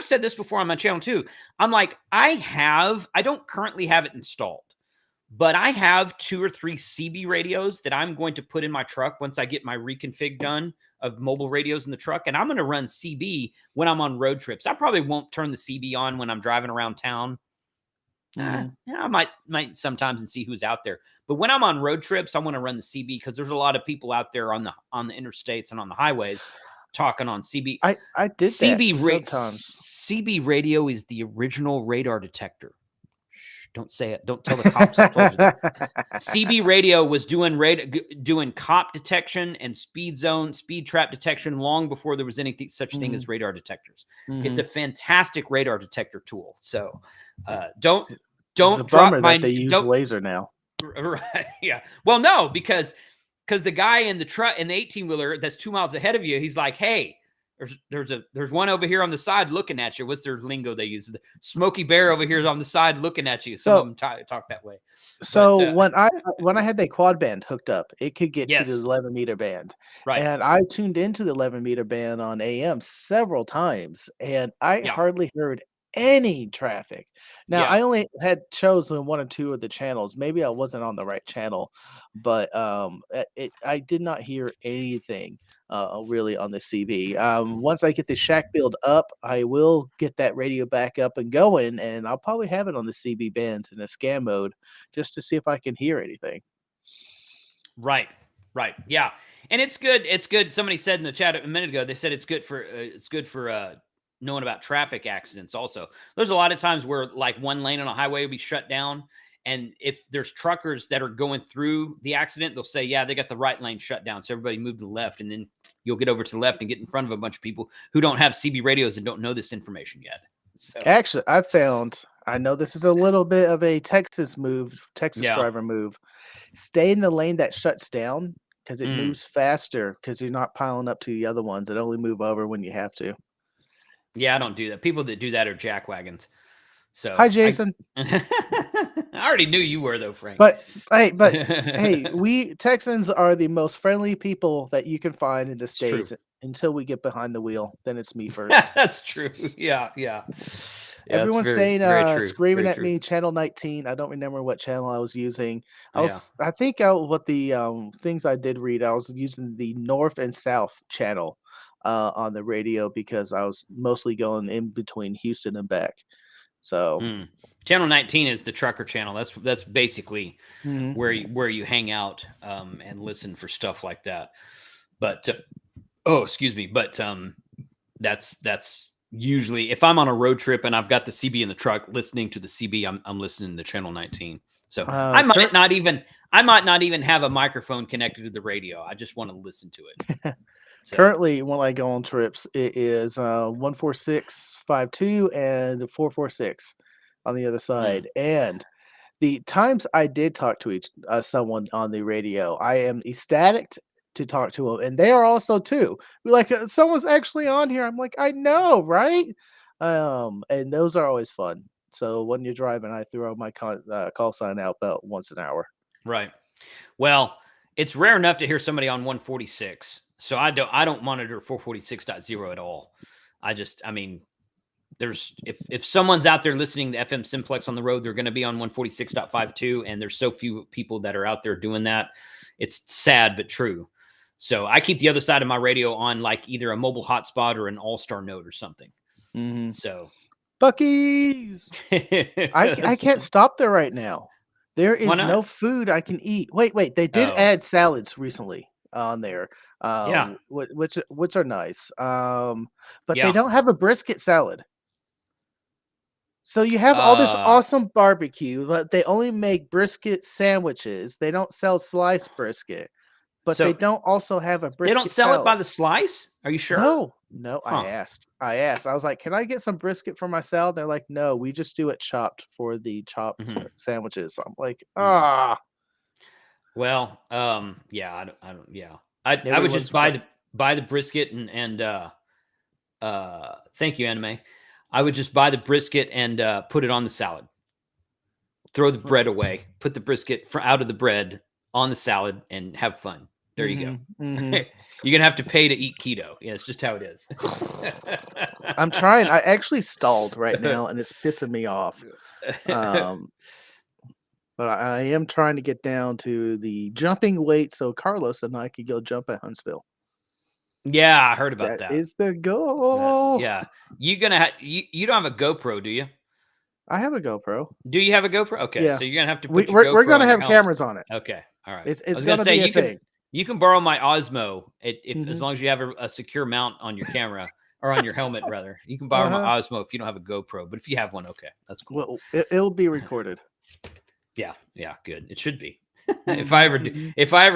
said this before on my channel too. I'm like, I don't currently have it installed, but I have 2 or 3 CB radios that I'm going to put in my truck once I get my reconfig done of mobile radios in the truck. And I'm going to run CB when I'm on road trips. I probably won't turn the CB on when I'm driving around town. I might sometimes and see who's out there. But when I'm on road trips, I want to run the CB because there's a lot of people out there on the interstates and on the highways talking on CB. I did CB that sometimes. CB radio is the original radar detector. don't say it. Don't tell the cops I told you that. CB radio was doing cop detection and speed trap detection long before there was anything such thing as radar detectors. It's a fantastic radar detector tool. So don't drop my that they use laser now. Right. Yeah. Well, no, because the guy in the truck in the 18-wheeler that's 2 miles ahead of you, he's like, hey, there's one over here on the side looking at you. What's their lingo they use? The Smoky Bear over here on the side looking at you. Some of them talk that way. So when I had the quad band hooked up, it could get to the 11-meter band. Right. And I tuned into the 11-meter band on AM several times, and I hardly heard any traffic. Now, I only had chosen one or two of the channels. Maybe I wasn't on the right channel, but I did not hear anything really on the CB. Once I get the shack build up, I will get that radio back up and going, and I'll probably have it on the CB bands in a scan mode just to see if I can hear anything. Right. Yeah. And it's good. It's good. Somebody said in the chat a minute ago, they said it's good for knowing about traffic accidents also. There's a lot of times where like one lane on a highway will be shut down. And if there's truckers that are going through the accident, they'll say, yeah, they got the right lane shut down. So everybody move to the left. And then you'll get over to the left and get in front of a bunch of people who don't have CB radios and don't know this information yet. So. Actually, I know this is a little bit of a Texas driver move. Stay in the lane that shuts down because it moves faster because you're not piling up to the other ones that only move over when you have to. Yeah, I don't do that. People that do that are jackwagons. So hi, Jason. I already knew you were though, Frank. But hey, we Texans are the most friendly people that you can find in the States until we get behind the wheel. Then it's me first. That's true. Yeah. Everyone's saying screaming at me, channel 19. I don't remember what channel I was using. I think what the things I did read, I was using the North and South channel on the radio because I was mostly going in between Houston and back. So channel 19 is the trucker channel. That's basically where you hang out and listen for stuff like that. But excuse me. But that's usually if I'm on a road trip and I've got the CB in the truck listening to the CB, I'm listening to channel 19. So I might not even have a microphone connected to the radio. I just want to listen to it. So. Currently, when I go on trips, it is 14652 and 446 on the other side. And the times I did talk to someone on the radio, I am ecstatic to talk to them, and they are also too. We're like, someone's actually on here. I'm like, I know, right? And those are always fun. So when you're driving, I throw my call sign out about once an hour. Right. Well, it's rare enough to hear somebody on 146. So I don't monitor 446.0 at all. There's if someone's out there listening to FM Simplex on the road, they're going to be on 146.52, and there's so few people that are out there doing that. It's sad but true. So I keep the other side of my radio on like either a mobile hotspot or an all-star node or something. So Buc-ee's. I can't stop there right now. There is no food I can eat. Wait. They did add salads recently on there. Which are nice. But they don't have a brisket salad. So you have all this awesome barbecue, but they only make brisket sandwiches. They don't sell sliced brisket, but they don't also have a brisket. They don't sell it by the slice? Are you sure? No. Huh. I asked. I was like, "Can I get some brisket for my salad?" They're like, "No, we just do it chopped for the chopped sandwiches." I'm like, Well, I don't. Yeah, I would just buy the brisket and thank you, Anime. I would just buy the brisket and put it on the salad. Throw the bread away. Put the brisket out of the bread on the salad and have fun. There you go. You're gonna have to pay to eat keto. Yeah, it's just how it is. I'm trying. I actually stalled right now, and it's pissing me off. But I am trying to get down to the jumping weight so Carlos and I could go jump at Huntsville. Yeah, I heard about that. That is the goal. Yeah. You don't have a GoPro, do you? I have a GoPro. Do you have a GoPro? Okay. Yeah. So you're going to have to put we're going to have cameras on it. Okay. All right. It's going to be a thing. You can borrow my Osmo as long as you have a secure mount on your camera or on your helmet, rather. You can borrow my Osmo if you don't have a GoPro. But if you have one, okay. That's cool. Well, it'll be recorded. Yeah, good. It should be. If I ever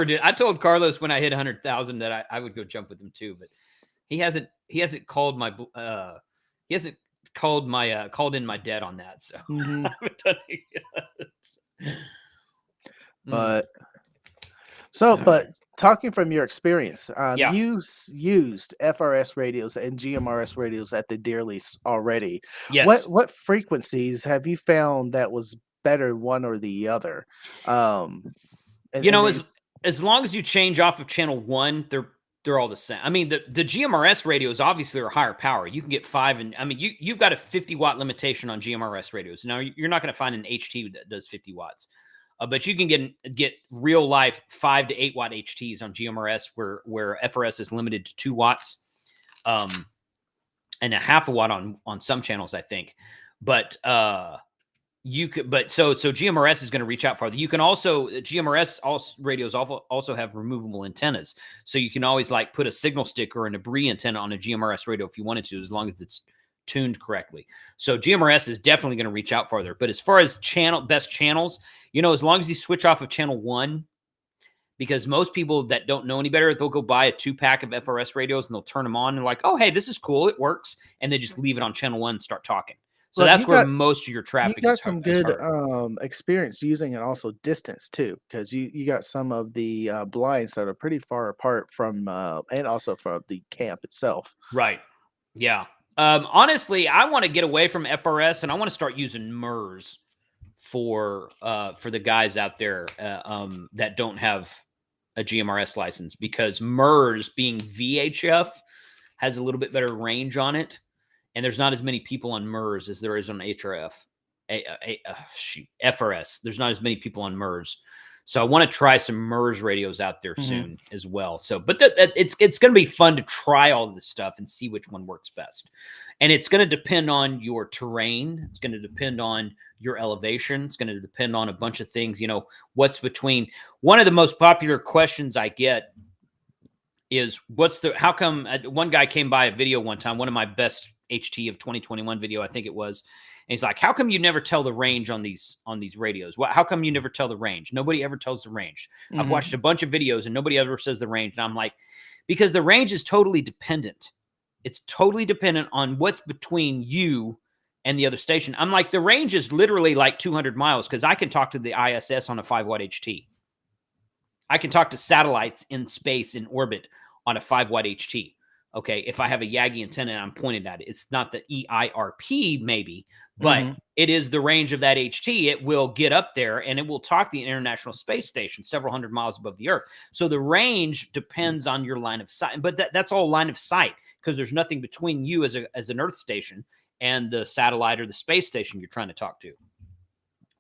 did, I told Carlos when I hit 100,000 that I would go jump with him too, but he hasn't called my called in my debt on that, so I haven't done it yet. But but talking from your experience, Yeah. you used FRS radios and GMRS radios at the deer lease already. Yes. What frequencies have you found that was better one or the other? You know, as long as you change off of channel 1, they're all the same. I mean, the GMRS radios obviously are higher power. You can get 5, and I mean, you've got a 50 watt limitation on GMRS radios. Now, you're not going to find an HT that does 50 watts. But you can get real life 5 to 8 watt HTs on GMRS, where FRS is limited to 2 watts, and a half a watt on some channels, I think. But you could, but so GMRS is going to reach out farther. You can also GMRS radios also have removable antennas, so you can always like put a signal stick or a debris antenna on a GMRS radio if you wanted to, as long as it's tuned correctly. So GMRS is definitely going to reach out farther. But as far as best channels, you know, as long as you switch off of channel 1, because most people that don't know any better, they'll go buy a 2-pack of FRS radios and they'll turn them on and like, oh, hey, this is cool, it works, and they just leave it on channel 1 and start talking. So that's where most of your traffic is. You got some good experience using it, also distance too, because you got some of the blinds that are pretty far apart from and also from the camp itself. Right. Yeah. Honestly, I want to get away from FRS and I want to start using MERS for the guys out there that don't have a GMRS license, because MERS, being VHF, has a little bit better range on it, and there's not as many people on MERS as there is on HRF. FRS. There's not as many people on MERS. So I want to try some MERS radios out there soon as well. So, but it's going to be fun to try all of this stuff and see which one works best. And it's going to depend on your terrain. It's going to depend on your elevation. It's going to depend on a bunch of things. You know, what's between. One of the most popular questions I get is, how come one guy came by a video one time, one of my best HT of 2021 video, I think it was. And he's like, how come you never tell the range on these radios? How come you never tell the range? Nobody ever tells the range. I've watched a bunch of videos and nobody ever says the range. And I'm like, because the range is totally dependent. It's totally dependent on what's between you and the other station. I'm like, the range is literally like 200 miles, because I can talk to the ISS on a 5-watt HT. I can talk to satellites in space, in orbit, on a 5-watt HT. Okay, if I have a Yagi antenna and I'm pointed at it, it's not the EIRP maybe, but it is the range of that HT. It will get up there and it will talk to the International Space Station several hundred miles above the Earth. So the range depends on your line of sight, but that's all line of sight, because there's nothing between you as an Earth station and the satellite or the space station you're trying to talk to.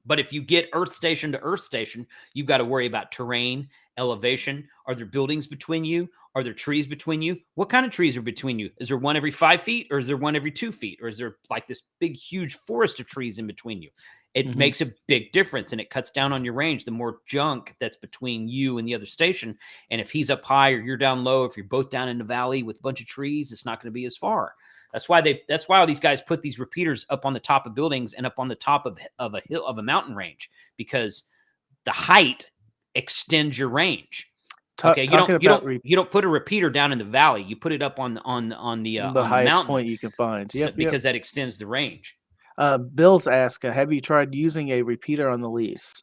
But if you get Earth station to Earth station, you've got to worry about terrain, elevation. Are there buildings between you? Are there trees between you? What kind of trees are between you? Is there one every 5 feet, or is there one every 2 feet? Or is there like this big, huge forest of trees in between you? It makes a big difference, and it cuts down on your range. The more junk that's between you and the other station. And if he's up high or you're down low, if you're both down in the valley with a bunch of trees, it's not going to be as far. That's why all these guys put these repeaters up on the top of buildings and up on the top of a hill, of a mountain range, because the height extends your range. Okay, you don't put a repeater down in the valley. You put it up on the highest mountain point you can find. Because that extends the range. Bill's asked, have you tried using a repeater on the lease?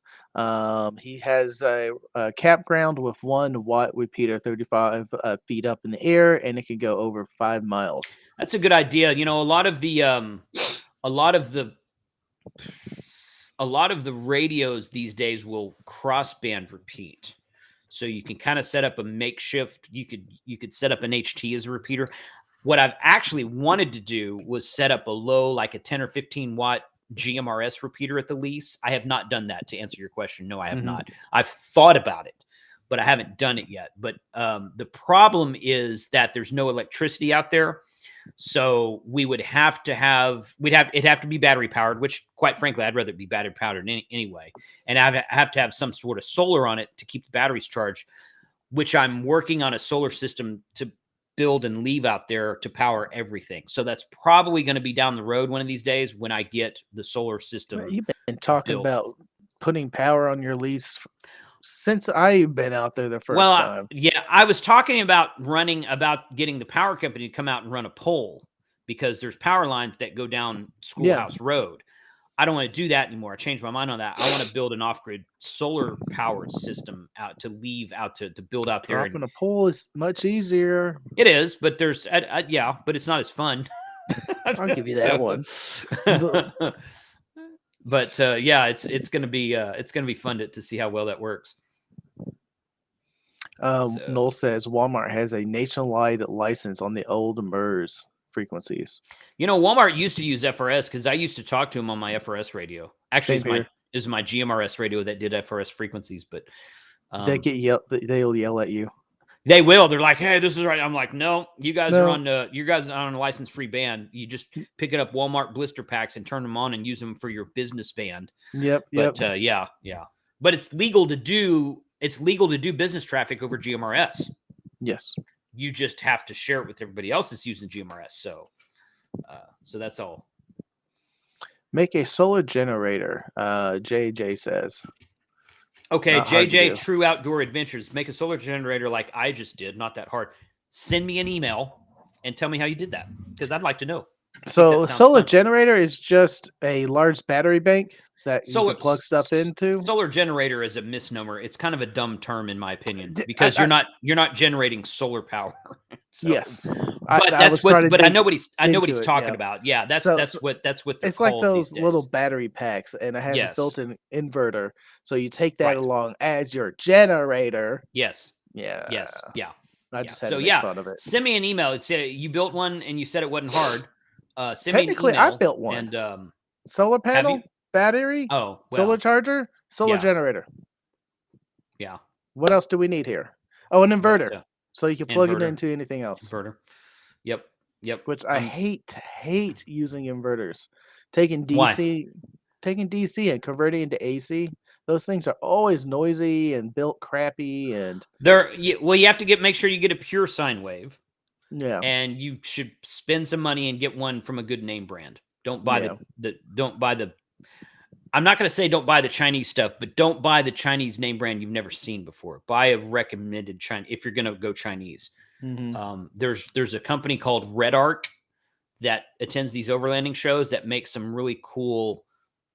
He has a campground with 1 watt repeater, 35 feet up in the air, and it can go over 5 miles. That's a good idea. You know, a lot of the radios these days will crossband repeat. So you can kind of set up a makeshift. You could set up an HT as a repeater. What I've actually wanted to do was set up a low, like a 10 or 15 watt GMRS repeater at the lease. I have not done that, to answer your question. No, I have not. I've thought about it, but I haven't done it yet. But the problem is that there's no electricity out there. So it'd have to be battery powered, which quite frankly, I'd rather it be battery powered anyway. And I have to have some sort of solar on it to keep the batteries charged, which I'm working on a solar system to build and leave out there to power everything. So that's probably going to be down the road one of these days when I get the solar system. You've been talking about putting power on your lease since I've been out there the first Well, time. yeah, I was talking about getting the power company to come out and run a pole because there's power lines that go down Schoolhouse Road. I don't want to do that anymore. I changed my mind on that. I want to build an off-grid solar powered system to build out there. Dropping a pole is much easier. It is, but there's but it's not as fun. I'll give you that one. But it's gonna be fun to see how well that works. Noel says Walmart has a nationwide license on the old MERS frequencies. Walmart used to use FRS because I used to talk to them on my FRS radio. Actually, it was my GMRS radio that did FRS frequencies, but they'll yell at you. They will. They're like, "Hey, this is right." I'm like, "No, you guys are on a license-free band. You just pick it up Walmart blister packs and turn them on and use them for your business band." Yep. But but it's legal to do business traffic over GMRS. Yes. You just have to share it with everybody else that's using GMRS. So that's all. Make a solar generator. JJ says. Okay, JJ, True Outdoor Adventures. Make a solar generator like I just did. Not that hard. Send me an email and tell me how you did that because I'd like to know. So, solar generator is just a large battery bank that you can plug stuff into. Solar generator is a misnomer. It's kind of a dumb term in my opinion because you're not generating solar power. Yes, but I know what he's talking about. Yeah, that's what it's like those little battery packs, and it has a built-in inverter. So you take that along as your generator. Yes. Yeah. Yes. Yeah. I just had to make fun of it. Send me an email. Say you built one and you said it wasn't hard. Technically, I built one. And solar panel, battery, solar charger, solar generator. Yeah. What else do we need here? Oh, an inverter. So you can plug it into anything else. Inverter. Yep. Which I hate using inverters. Taking DC and converting into AC. Those things are always noisy and built crappy, and you have to make sure you get a pure sine wave. Yeah. And you should spend some money and get one from a good name brand. Don't buy I'm not going to say don't buy the Chinese stuff, but don't buy the Chinese name brand you've never seen before. Buy a recommended China if you're going to go Chinese. Mm-hmm. There's a company called Red Arc that attends these overlanding shows that makes some really cool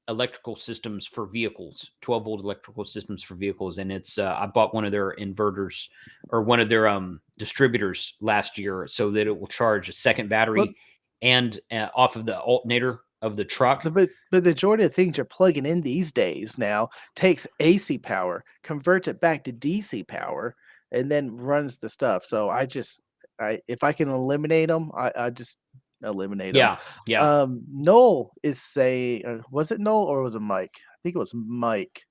electrical systems for vehicles, 12-volt electrical systems for vehicles. And it's I bought one of their inverters or one of their distributors last year so that it will charge a second battery and off of the alternator of the truck. But the majority of things you're plugging in these days now takes AC power, converts it back to DC power, and then runs the stuff. So if I can eliminate them, I just eliminate them. Yeah. Noel is saying, was it Noel or was it Mike? I think it was Mike.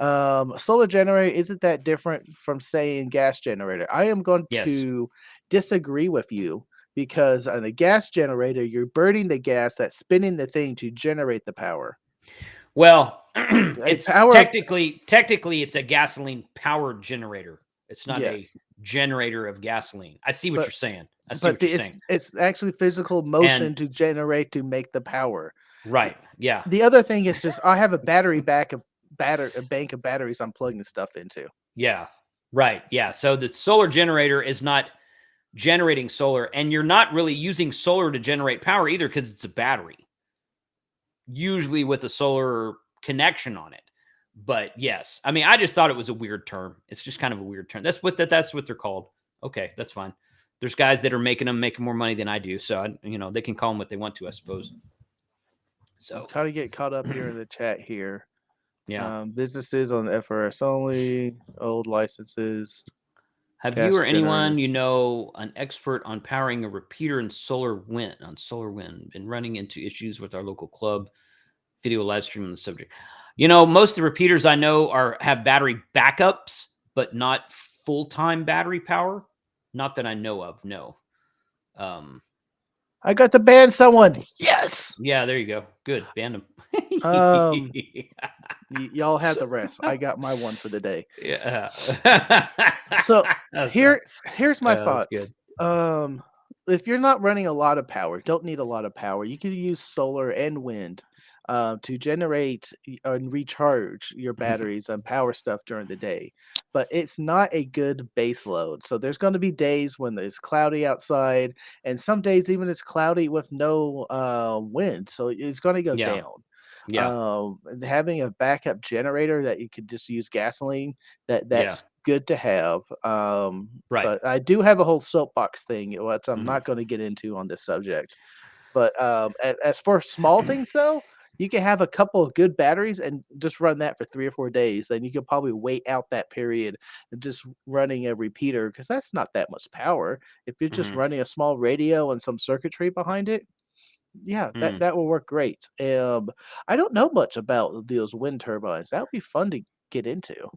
Solar generator isn't that different from saying gas generator. I am going to disagree with you because on a gas generator, you're burning the gas that's spinning the thing to generate the power. Well, it's technically it's a gasoline powered generator. It's not a generator of gasoline. I see what you're saying. It's actually physical motion to make the power. Right. Yeah. The other thing is just I have a bank of batteries I'm plugging the stuff into. Yeah. Right. Yeah. So the solar generator is not generating solar, and you're not really using solar to generate power either because it's a battery. Usually with a solar connection on it. But yes, I mean, I just thought it was a weird term. It's just kind of a weird term. That's what they're called. Okay, that's fine. There's guys that are making more money than I do, so they can call them what they want to, I suppose. So kind of get caught up here in the chat here. Yeah, businesses on FRS only, old licenses. Have you or anyone an expert on powering a repeater in solar wind? Been running into issues with our local club. Video live stream on the subject. Most of the repeaters I know have battery backups, but not full-time battery power. Not that I know of, no. I got to ban someone. Yes. Yeah, there you go. Good. Ban them. Y'all have the rest. I got my one for the day. Yeah. So here's my thoughts. If you're not running a lot of power, don't need a lot of power, you can use solar and wind. to generate and recharge your batteries and power stuff during the day. But it's not a good base load. So there's going to be days when it's cloudy outside, and some days even it's cloudy with no wind. So it's going to go Yeah. down. Yeah. And having a backup generator that you could just use gasoline, Yeah. that's good to have. Right. But I do have a whole soapbox thing, what I'm Mhm. not going to get into on this subject. But as for small things, though, you can have a couple of good batteries and just run that for 3 or 4 days. Then you could probably wait out that period and just running a repeater, because that's not that much power. If you're just Mhm. running a small radio and some circuitry behind it, yeah, Mm. that will work great. I don't know much about those wind turbines. That would be fun to get into.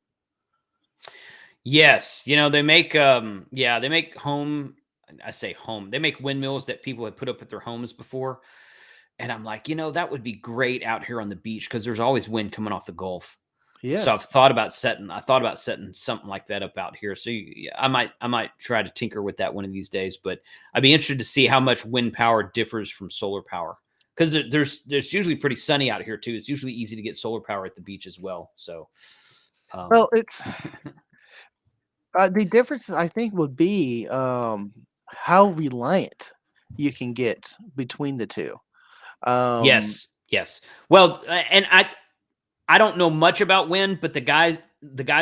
Yes, they make they make home I say home. They make windmills that people have put up at their homes before. And I'm like, that would be great out here on the beach because there's always wind coming off the Gulf. So Yes. I thought about setting something like that up out here. So I might try to tinker with that one of these days, but I'd be interested to see how much wind power differs from solar power. Because there's usually pretty sunny out here too. It's usually easy to get solar power at the beach as well. So Well, it's the difference I think would be how reliant you can get between the two. Um, yes. Well, and I don't know much about wind, but the guys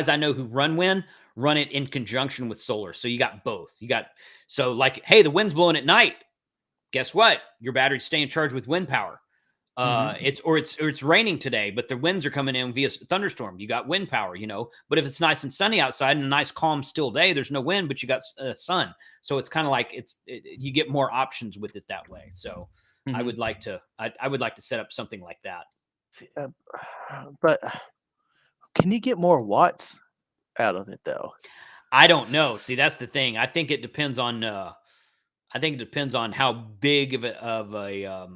I know who run wind run it in conjunction with solar. So you got both. So like, hey, the wind's blowing at night. Guess what? Your battery's staying charged with wind power. mhm. It's raining today, but the winds are coming in via thunderstorm. You got wind power, But if it's nice and sunny outside and a nice calm still day, there's no wind, but you got sun. So it's kind of like you get more options with it that way. So I Mhm. would like to I would like to set up something like that. See, but can you get more watts out of it though? I don't know. See, that's the thing. I think it depends on how big of a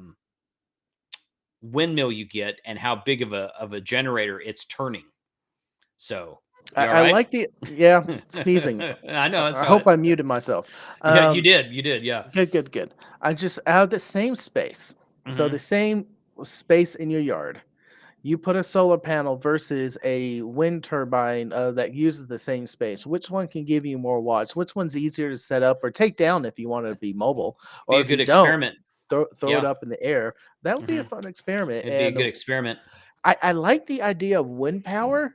windmill you get and how big of a generator it's turning. So, you all I right? like yeah, sneezing. I know. I I saw hope it. I muted myself. Yeah, you Um, did. You did. Yeah. Good, good, good. I just out of the same space. So the Hmm. same space in your yard. You put a solar panel versus a wind turbine that uses the same space. Which one can give you more watts? Which one's easier to set up or take down if you want to be mobile? Be Or a if good you don't, experiment. throw it Yeah. up in the air. That would be a Hmm. fun experiment. It'd be a And good experiment. I like the idea of wind power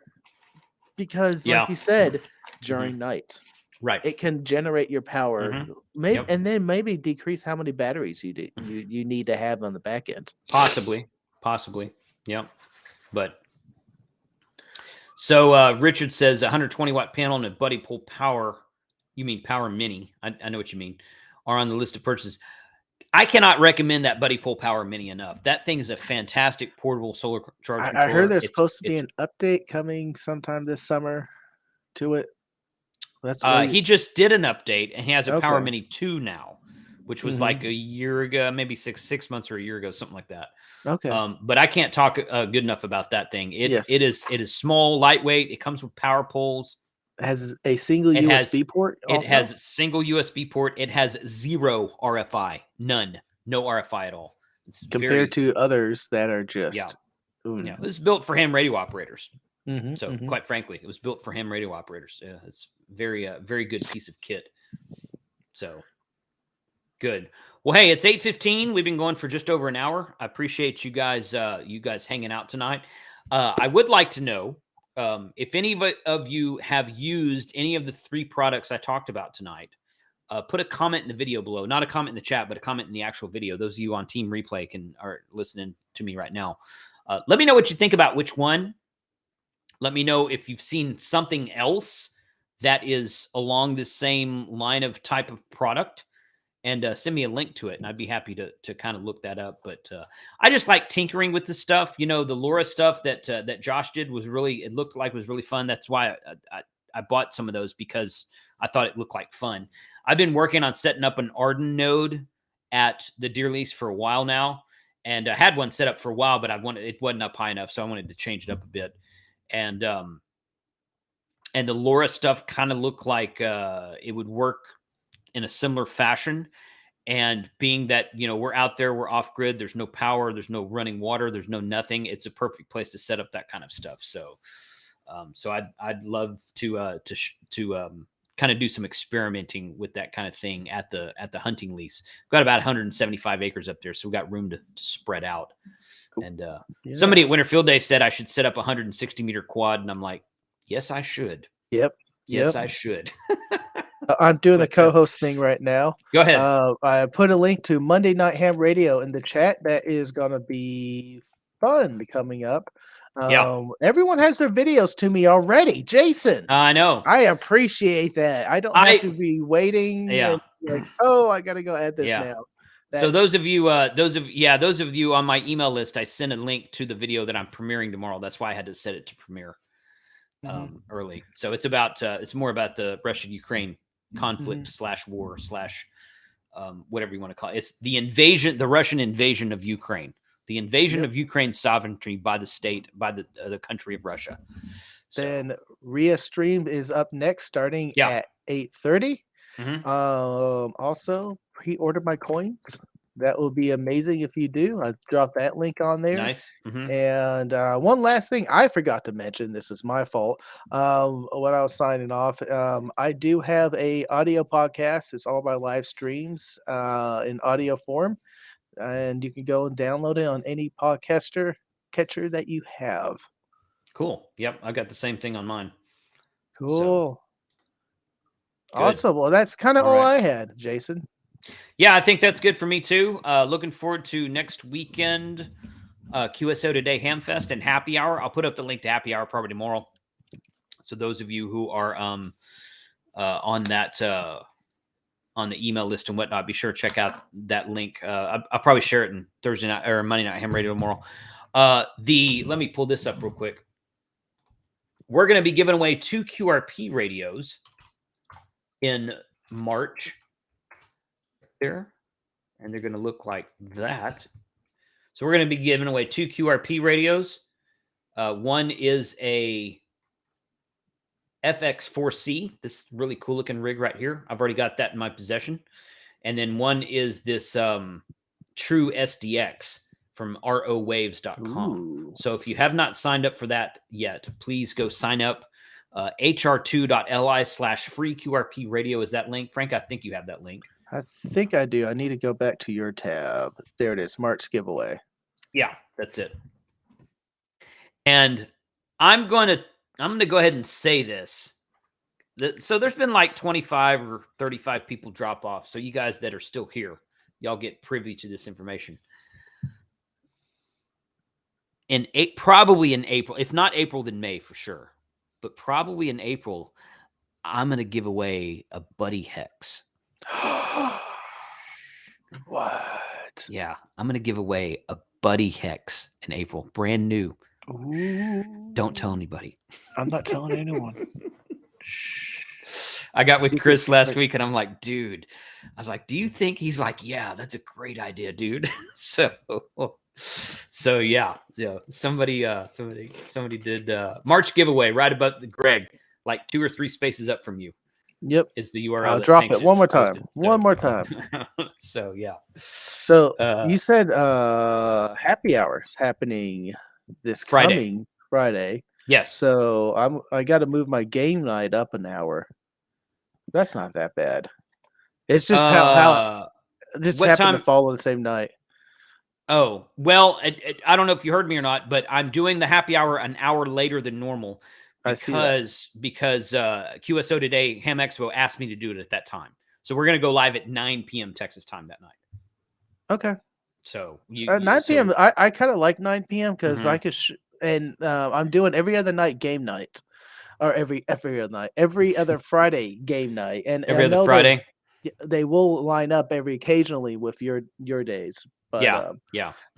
because, like Yeah. you said, Hmm. during night, Right. it can generate your power, Hmm. maybe, Yep. and then maybe decrease how many batteries you need to have on the back end. Possibly. Possibly. Yep. But so Richard says 120-watt panel and a Buddy Pull Power. You mean Power Mini? I know what you mean. Are on the list of purchases. I cannot recommend that Buddy Pull Power Mini enough. That thing is a fantastic portable solar charge I heard controller. there's It's supposed to be it's an update coming sometime this summer to it. That's what he just did an update and he has a Power okay. Mini 2 now, which was like Mhm. a year ago, maybe six months or a year ago, something like that. Okay. But I can't talk good enough about that thing. It Yes. it is small, lightweight. It comes with power poles. Has a single It has USB port it also? has single USB port. It has zero RFI, none, no RFI at all. It's Compared very to others that are yeah just yeah. It was built for ham radio operators. mhm, So mhm. quite frankly, it was built for ham radio operators. Yeah, it's very good piece of kit. So good. Well, hey, it's 8:15. We've been going for just over an hour. I appreciate you guys hanging out tonight. I would like to know if any of you have used any of the 3 products I talked about tonight. Put a comment in the video below, not a comment in the chat, but a comment in the actual video. Those of you on Team Replay are listening to me right now. Let me know what you think about which one. Let me know if you've seen something else that is along the same line of type of product, and send me a link to it, and I'd be happy to kind of look that up. But I just like tinkering with the stuff. The LoRa stuff that Josh did it looked like was really fun. That's why I bought some of those, because I thought it looked like fun. I've been working on setting up an Arden node at the Deer Lease for a while now, and I had one set up for a while, but it wasn't up high enough, so I wanted to change it up a bit. And the LoRa stuff kind of looked like it would work in a similar fashion. And being that, we're out there, we're off grid, there's no power, there's no running water, there's no nothing. It's a perfect place to set up that kind of stuff. So, I'd love to kind of do some experimenting with that kind of thing at the hunting lease. We've got about 175 acres up there, so we got room to spread out. Cool. And somebody at Winterfield Day said I should set up a 160-meter quad, and I'm like, yes, I should. Yep. Yes, I should. I'm doing the co-host thing right now. Go ahead. I put a link to Monday Night Ham Radio in the chat. That is going to be fun coming up. Everyone has their videos to me already. Jason, I know. I appreciate that. I don't have to be waiting. Yeah. And I got to go add this now. So those of you on my email list, I sent a link to the video that I'm premiering tomorrow. That's why I had to set it to premiere early. So it's more about the Russia-Ukraine conflict / war / whatever you want to call it. It's the Russian invasion of Ukraine, the invasion of Ukraine's sovereignty by the country of Russia. Then Rhea Stream is up next, starting at 8:30. Also, pre-order my coins. That will be amazing if you do. I dropped that link on there. Nice. And one last thing I forgot to mention. This is my fault. When I was signing off, I do have a audio podcast. It's all my live streams in audio form, and you can go and download it on any podcaster catcher that you have. Cool. Yep, I've got the same thing on mine. Cool. Awesome. Well, that's kind of all I had, Jason. Yeah, I think that's good for me too. Looking forward to next weekend, QSO Today Hamfest and Happy Hour. I'll put up the link to Happy Hour probably tomorrow. So those of you who are on that on the email list and whatnot, be sure to check out that link. I'll probably share it in Thursday night or Monday Night Ham Radio tomorrow. Let me pull this up real quick. We're going to be giving away 2 QRP radios in March. There, and they're going to look like that. So we're going to be giving away 2 QRP radios. One is a FX4C, this really cool looking rig right here. I've already got that in my possession. And then one is this True SDX from rowaves.com. So if you have not signed up for that yet, please go sign up. hr2.li/free QRP radio is that link. Frank, I think you have that link. I think I do. I need to go back to your tab. There it is. March giveaway. Yeah, that's it. And I'm going to go ahead and say this. So there's been like 25 or 35 people drop off. So you guys that are still here, y'all get privy to this information. Probably in April, if not April, then May for sure. But probably in April, I'm going to give away a Buddy Hex. What? Yeah, I'm going to give away a Buddy Hex in April. Brand new. Ooh. Don't tell anybody. I'm not telling anyone. I got with Chris last week and I'm like, dude, I was like, do you think? He's like, yeah, that's a great idea, dude. So yeah. Somebody did March giveaway right above the Greg, like 2 or 3 spaces up from you. Yep. Is the URL. I'll drop it one more time. One more time. So yeah. So you said happy hour is happening this coming Friday. Yes. So I got to move my game night up an hour. That's not that bad. It's just how this happened to fall on the same night. Oh, well, I don't know if you heard me or not, but I'm doing the happy hour an hour later than normal. Because QSO Today Ham Expo asked me to do it at that time. So we're going to go live at 9 p.m. Texas time that night. Okay. So 9 p.m. I kind of like 9 p.m. because I could I'm doing every other night game night, or every other Friday game night, and every other Friday they will line up occasionally with your days. But, yeah.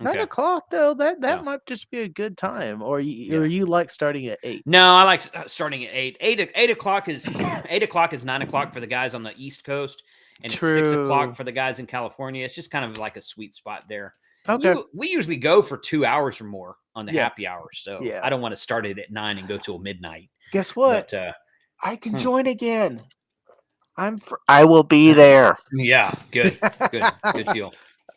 Okay. 9 o'clock though, that might just be a good time. Or you like starting at 8? No, I like starting at 8. 8 o'clock is 8 o'clock is 9 o'clock for the guys on the East Coast, and it's 6 o'clock for the guys in California. It's just kind of like a sweet spot there. Okay. We usually go for 2 hours or more on the happy hour, so I don't want to start it at 9 and go till midnight. Guess what? But, I can join again. I will be there. Yeah, good deal.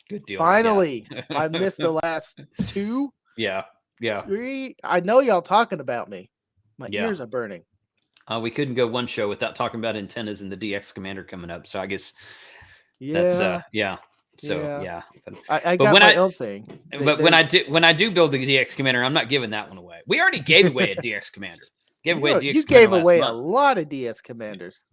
Good deal. Finally, Yeah. I missed the last 2, Yeah. 3. I know y'all talking about me. My ears are burning. We couldn't go one show without talking about antennas and the DX Commander coming up. So I guess Yeah. that's So yeah. But I got my own thing. But when I do build the DX Commander, I'm not giving that one away. We already gave away a DX Commander. You gave away a lot of DS Commanders.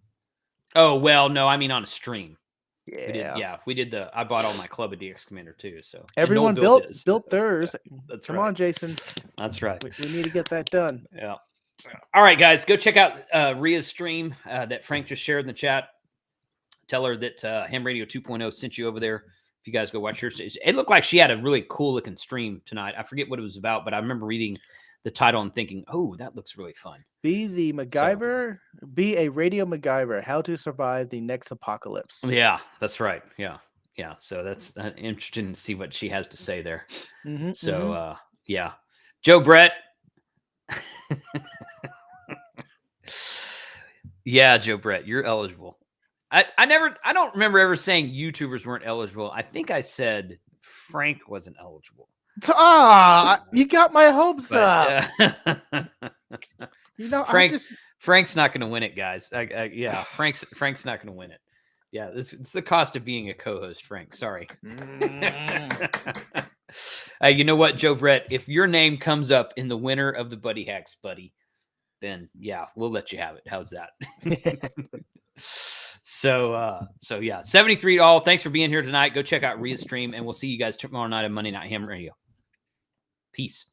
Oh well, no, I mean on a stream. Yeah. We did I bought all my Club of DX Commander too. So everyone built theirs. That's Come right. on, Jason. That's right. We need to get that done. Yeah. All right, guys, go check out Ria's stream that Frank just shared in the chat. Tell her that Ham Radio 2.0 sent you over there. If you guys go watch her stage, it looked like she had a really cool looking stream tonight. I forget what it was about, but I remember reading the title and thinking, "Oh, that looks really fun." Be the MacGyver. Be a radio MacGyver. How to survive the next apocalypse. Yeah, that's right. Yeah. So that's interesting to see what she has to say there. Yeah, Joe Brett. Yeah, Joe Brett, you're eligible. I don't remember ever saying YouTubers weren't eligible. I think I said Frank wasn't eligible. You got my hopes up. Frank's not going to win it, guys. Yeah, Frank's not going to win it. Yeah, it's the cost of being a co-host, Frank. Sorry. You know what, Joe Brett? If your name comes up in the winner of the Buddy Hacks, buddy, then yeah, we'll let you have it. How's that? So yeah, 73 all. Thanks for being here tonight. Go check out Ria's stream, and we'll see you guys tomorrow night on Monday Night Ham Radio. Peace.